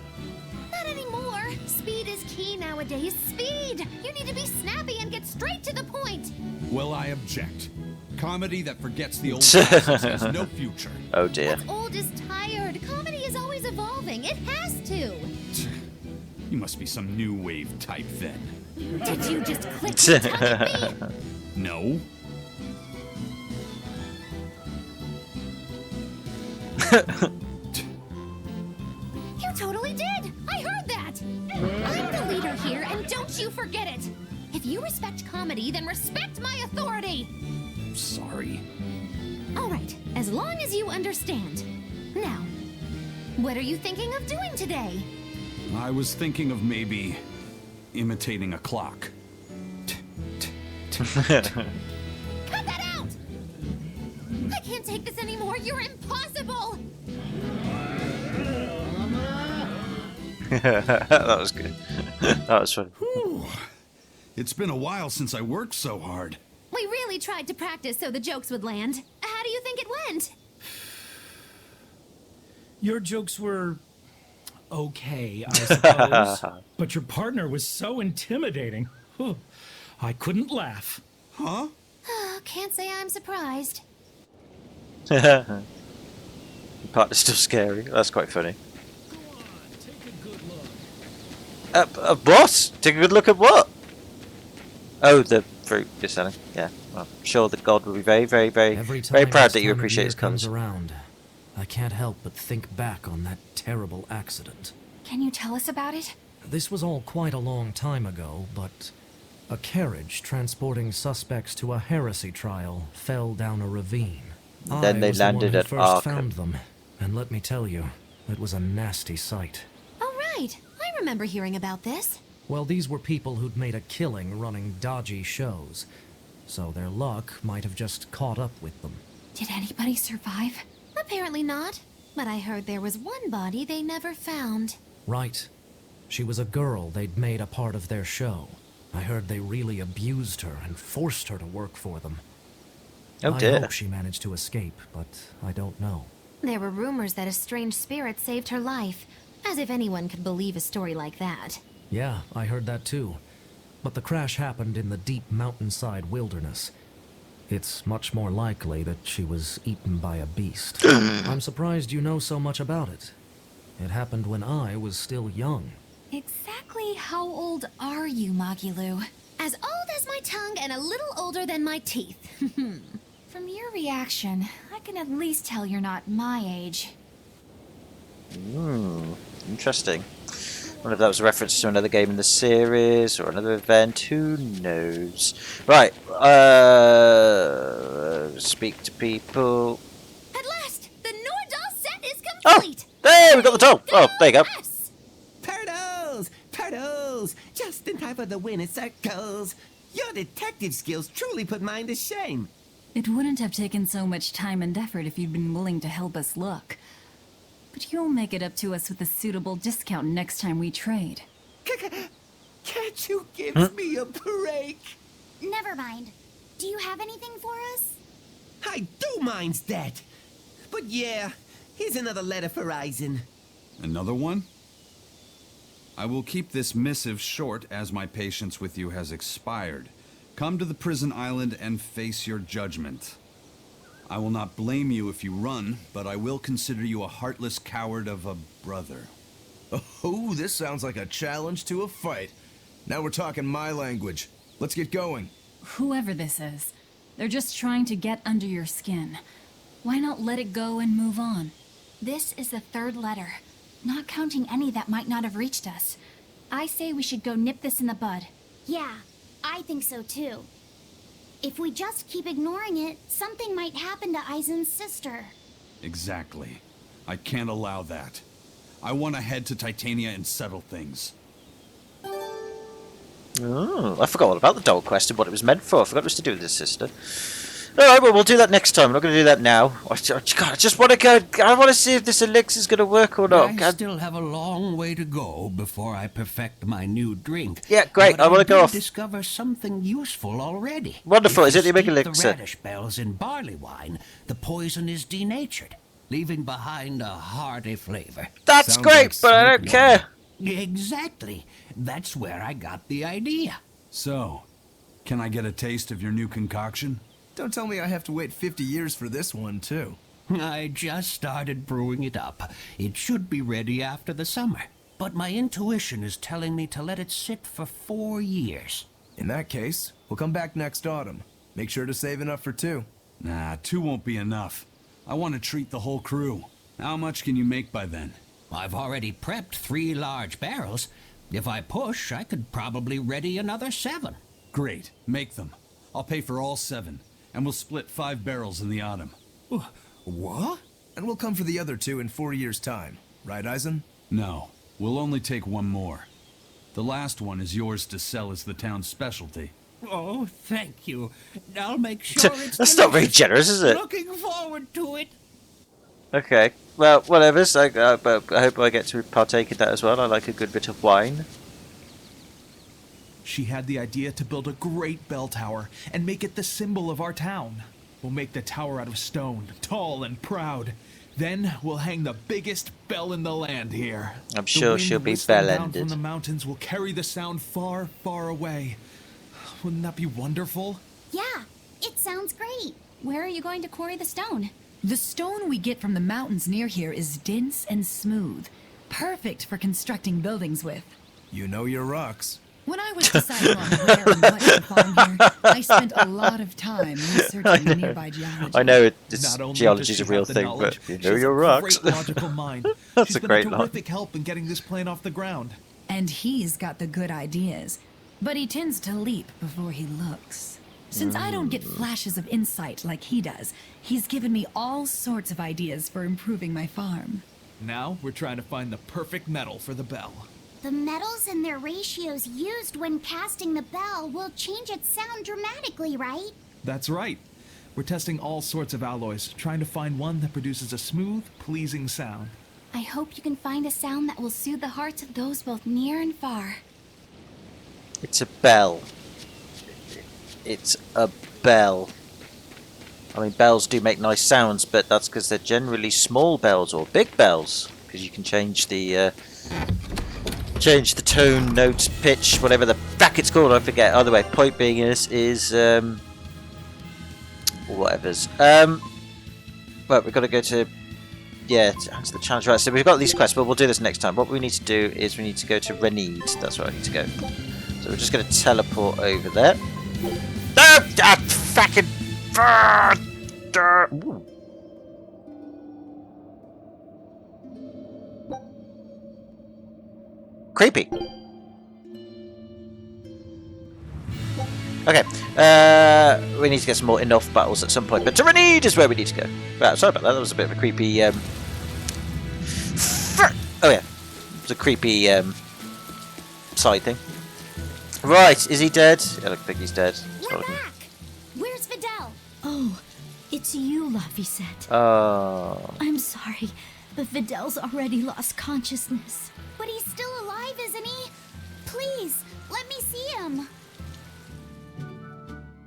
Not anymore. Speed is key nowadays. Speed! You need to be snappy and get straight to the point. Well, I object. Comedy that forgets the old classics has no future. Oh dear. What's old is tired. Comedy is always evolving. It has to. You must be some new wave type then. Did you just click the tongue at me? No. You totally did! I heard that! I'm the leader here, and don't you forget it! If you respect comedy, then respect my authority! Sorry. Alright, as long as you understand. Now, what are you thinking of doing today? I was thinking of maybe imitating a clock. Cut that out! I can't take this anymore. You're impossible! That was good. That was fun. Whew. It's been a while since I worked so hard. We really tried to practice so the jokes would land. How do you think it went? Your jokes were okay, I suppose. But your partner was so intimidating. Whew. I couldn't laugh. Huh? Can't say I'm surprised. Your partner's still scary. That's quite funny. What? Take a good look at what? Oh, the fruit you're selling. Yeah. Well, I'm sure the god will be very, very, very, very proud that you appreciate his colours. Around, I can't help but think back on that terrible accident. Can you tell us about it? This was all quite a long time ago, but a carriage transporting suspects to a heresy trial fell down a ravine. Then they landed at Arkham. Found them, and let me tell you, it was a nasty sight. Oh, right. I remember hearing about this. Well, these were people who'd made a killing running dodgy shows, so their luck might have just caught up with them. Did anybody survive? Apparently not. But I heard there was one body they never found. Right. She was a girl they'd made a part of their show. I heard they really abused her and forced her to work for them. Oh dear. I hope she managed to escape, but I don't know. There were rumors that a strange spirit saved her life. As if anyone could believe a story like that. Yeah, I heard that too. But the crash happened in the deep mountainside wilderness. It's much more likely that she was eaten by a beast. I'm surprised you know so much about it. It happened when I was still young. Exactly how old are you, Magilu? As old as my tongue and a little older than my teeth. From your reaction, I can at least tell you're not my age. Interesting. I wonder if that was a reference to another game in the series or another event. Who knows? Right. Speak to people. At last, the Nordal set is complete. Oh, there we got the doll. Oh, there you go. Turtles! Just in time for the winner circles. Your detective skills truly put mine to shame. It wouldn't have taken so much time and effort if you'd been willing to help us look. But you'll make it up to us with a suitable discount next time we trade. Can't you give me a break? Never mind. Do you have anything for us? I do mind's that. But yeah, here's another letter for Eisen. Another one? I will keep this missive short as my patience with you has expired. Come to the prison island and face your judgment. I will not blame you if you run, but I will consider you a heartless coward of a brother. Oh, this sounds like a challenge to a fight. Now we're talking my language. Let's get going. Whoever this is, they're just trying to get under your skin. Why not let it go and move on? This is the third letter, not counting any that might not have reached us. I say we should go nip this in the bud. Yeah, I think so too. If we just keep ignoring it, something might happen to Eisen's sister. Exactly. I can't allow that. I want to head to Titania and settle things. Oh, I forgot all about the doll quest and what it was meant for. I forgot it was to do with his sister. Alright, well, we'll do that next time. I'm not going to do that now. I just want to go. I want to see if this elixir's going to work or not. I still have a long way to go before I perfect my new drink. Yeah, great. But I want to go off. Discover something useful already. Wonderful. If Is it the you big steep elixir? The radish bells in barley wine, the poison is denatured, leaving behind a hearty flavor. That's great, but I don't care. Exactly. That's where I got the idea. So, can I get a taste of your new concoction? Don't tell me I have to wait 50 years for this one, too. I just started brewing it up. It should be ready after the summer. But my intuition is telling me to let it sit for 4 years. In that case, we'll come back next autumn. Make sure to save enough for 2. Nah, 2 won't be enough. I want to treat the whole crew. How much can you make by then? I've already prepped 3 large barrels. If I push, I could probably ready another 7. Great. Make them. I'll pay for all 7. And we'll split 5 barrels in the autumn. What? And we'll come for the other 2 in 4 years' time. Right, Eisen? No. We'll only take 1 more. The last one is yours to sell as the town's specialty. Oh, thank you. I'll make sure it's That's not very generous, is it? Looking forward to it. Okay. Well, whatever. But I hope I get to partake in that as well. I like a good bit of wine. She had the idea to build a great bell tower and make it the symbol of our town. We'll make the tower out of stone, tall and proud. Then we'll hang the biggest bell in the land here. I'm sure she'll be whistling down bell-ended. from the mountains will carry the sound far, far away. Wouldn't that be wonderful? Yeah, it sounds great. Where are you going to quarry the stone? The stone we get from the mountains near here is dense and smooth. Perfect for constructing buildings with. You know your rocks. When I was deciding on where and what to farm here, I spent a lot of time researching the nearby geology. I know Not only geology's does a she real have the thing, knowledge, but you she know has your a rocks. Great logical mind. That's She's a been great a line. terrific help in getting this plan off the ground. And he's got the good ideas. But he tends to leap before he looks. Since I don't get flashes of insight like he does, he's given me all sorts of ideas for improving my farm. Now we're trying to find the perfect metal for the bell. The metals and their ratios used when casting the bell will change its sound dramatically, right? That's right. We're testing all sorts of alloys, trying to find one that produces a smooth, pleasing sound. I hope you can find a sound that will soothe the hearts of those both near and far. It's a bell. It's a bell. I mean, bells do make nice sounds, but that's because they're generally small bells or big bells, because you can change the tone, notes, pitch, whatever the fuck it's called. I forget. Either way, point being is whatever's. Well, we've got to go to to answer the challenge. Right, so we've got these quests, but we'll do this next time. What we need to do is we need to go to Renid. That's where I need to go. So we're just going to teleport over there. Fucking. Ooh. Creepy. Okay, we need to get some more enough battles at some point, but Renid is where we need to go. Right, sorry about that. That was a bit of a creepy. Oh yeah, it's a creepy side thing. Right, is he dead? I don't think he's dead. We're back! Where's Videl? Oh, it's you, Laphicet. Oh. I'm sorry, but Videl's already lost consciousness. But he's still alive, isn't he? Please, let me see him.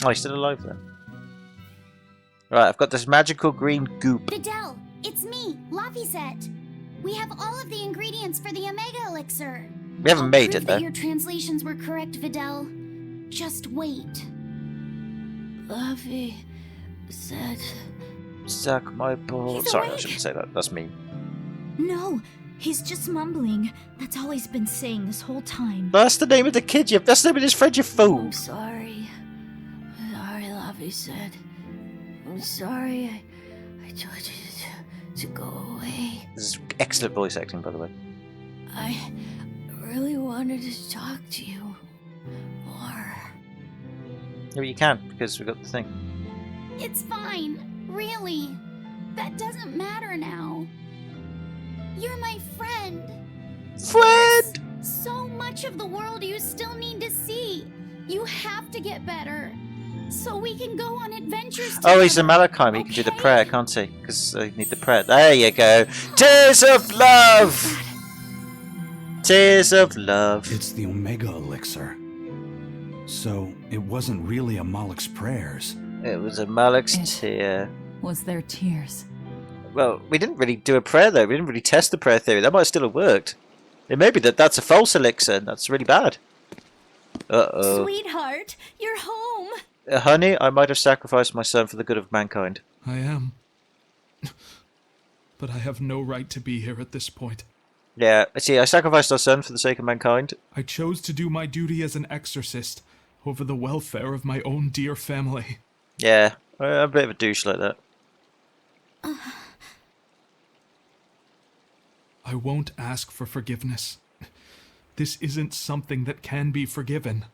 Oh, he's still alive then. Right, I've got this magical green goop. Videl, it's me, Laphicet. We have all of the ingredients for the Omega Elixir. We haven't made Prove it that though. your translations were correct, Videl. Just wait. Laphicet. Suck my balls. He's Sorry, I awake. shouldn't say that. That's me. No, he's just mumbling. That's all he's been saying this whole time. That's the name of the kid. That's the name of his friend. You fool. I'm sorry. Sorry, Laphicet. I'm sorry. I told you to go away. This is excellent voice acting, by the way. I really wanted to talk to you more. Yeah, but you can because we got the thing. It's fine, really. That doesn't matter now. You're my friend. Friend! There's so much of the world you still need to see. You have to get better. So we can go on adventures together. Oh, he's a Malachime. He can do the prayer, can't he? Because I need the prayer. There you go. Tears of love! Tears of love. It's the Omega Elixir. So, it wasn't really a Malak's prayers. It was a Malak's tear. Was there tears? Well, we didn't really do a prayer, though. We didn't really test the prayer theory. That might still have worked. It may be that that's a false elixir, and that's really bad. Uh-oh. Sweetheart, you're home. Honey, I might have sacrificed my son for the good of mankind. I am. But I have no right to be here at this point. Yeah, see, I sacrificed our son for the sake of mankind. I chose to do my duty as an exorcist over the welfare of my own dear family. Yeah, I'm a bit of a douche like that. I won't ask for forgiveness. This isn't something that can be forgiven.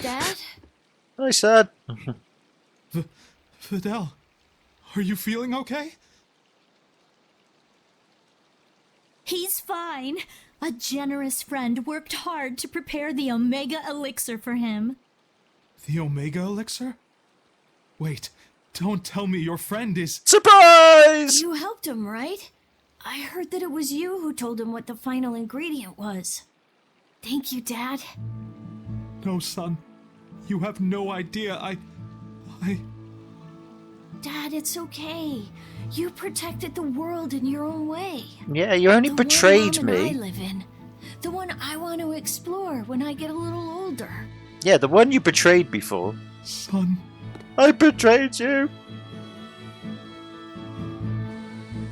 Dad? Hi, son. Videl, are you feeling okay? He's fine. A generous friend worked hard to prepare the Omega Elixir for him. The Omega Elixir? Wait, don't tell me your friend is... Surprise! You helped him, right? I heard that it was you who told him what the final ingredient was. Thank you, Dad. No, son. You have no idea. Dad, it's okay. You protected the world in your own way. Yeah, you only betrayed one Mom and me. I live in. The one I want to explore when I get a little older. Yeah, the one you betrayed before. Son. I betrayed you.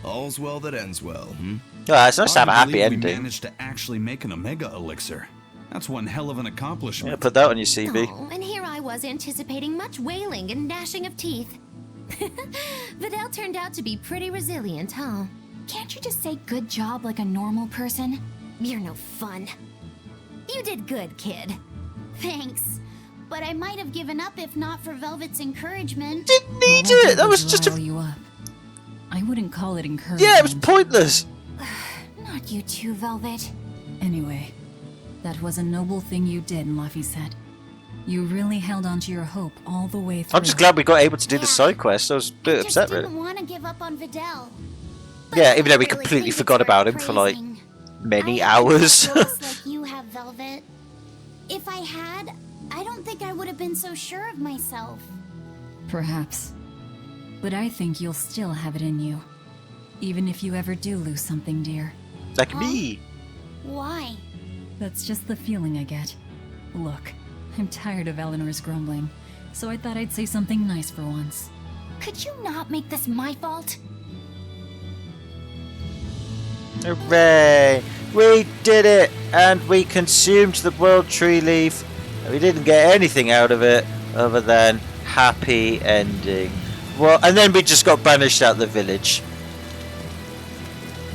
All's well that ends well, Ah, it's nice to have a I happy believe we ending. managed to actually make an Omega elixir. That's one hell of an accomplishment. Yeah, put that on your CV. Oh, and here I was anticipating much wailing and gnashing of teeth. Videl turned out to be pretty resilient, huh? Can't you just say good job like a normal person? You're no fun. You did good, kid. Thanks. But I might have given up if not for Velvet's encouragement. Didn't need it. That was just rile you up. I wouldn't call it encouragement. Yeah, it was pointless. Not you too, Velvet. Anyway, that was a noble thing you did, Laphicet. You really held on to your hope all the way through. I'm just glad we got able to do the side quest. I was a bit upset, I really. didn't want to give up on Videl. Yeah, even though we completely forgot about him for like many hours. Like you have, Velvet. If I had, I don't think I would have been so sure of myself. Perhaps. But I think you'll still have it in you. Even if you ever do lose something dear. Like me. Why? That's just the feeling I get. Look, I'm tired of Eleanor's grumbling, so I thought I'd say something nice for once. Could you not make this my fault? Hooray! We did it! And we consumed the World Tree Leaf. We didn't get anything out of it other than happy ending. Well, and then we just got banished out of the village.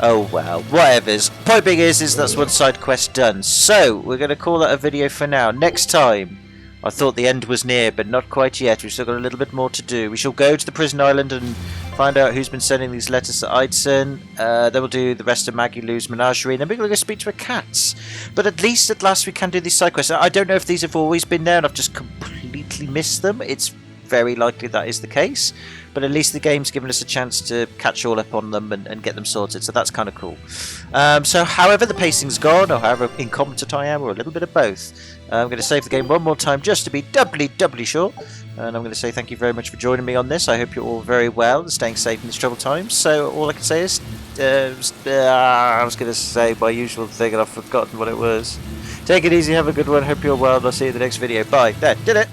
Oh well, whatever's. Point being is that's one side quest done. So, we're going to call that a video for now. Next time, I thought the end was near, but not quite yet. We've still got a little bit more to do. We shall go to the prison island and find out who's been sending these letters to Eidson. Then we'll do the rest of Maggie Lou's menagerie, and then we're going to go speak to her cats. But at least, at last, we can do these side quests. I don't know if these have always been there and I've just completely missed them. It's very likely that is the case. But at least the game's given us a chance to catch all up on them and get them sorted, so that's kind of cool. So however the pacing's gone, or however incompetent I am, or a little bit of both, I'm going to save the game one more time just to be doubly sure. And I'm going to say thank you very much for joining me on this. I hope you're all very well and staying safe in these troubled times. So all I can say is, I was going to say my usual thing and I've forgotten what it was. Take it easy, have a good one, hope you're well, and I'll see you in the next video. Bye. There, did it!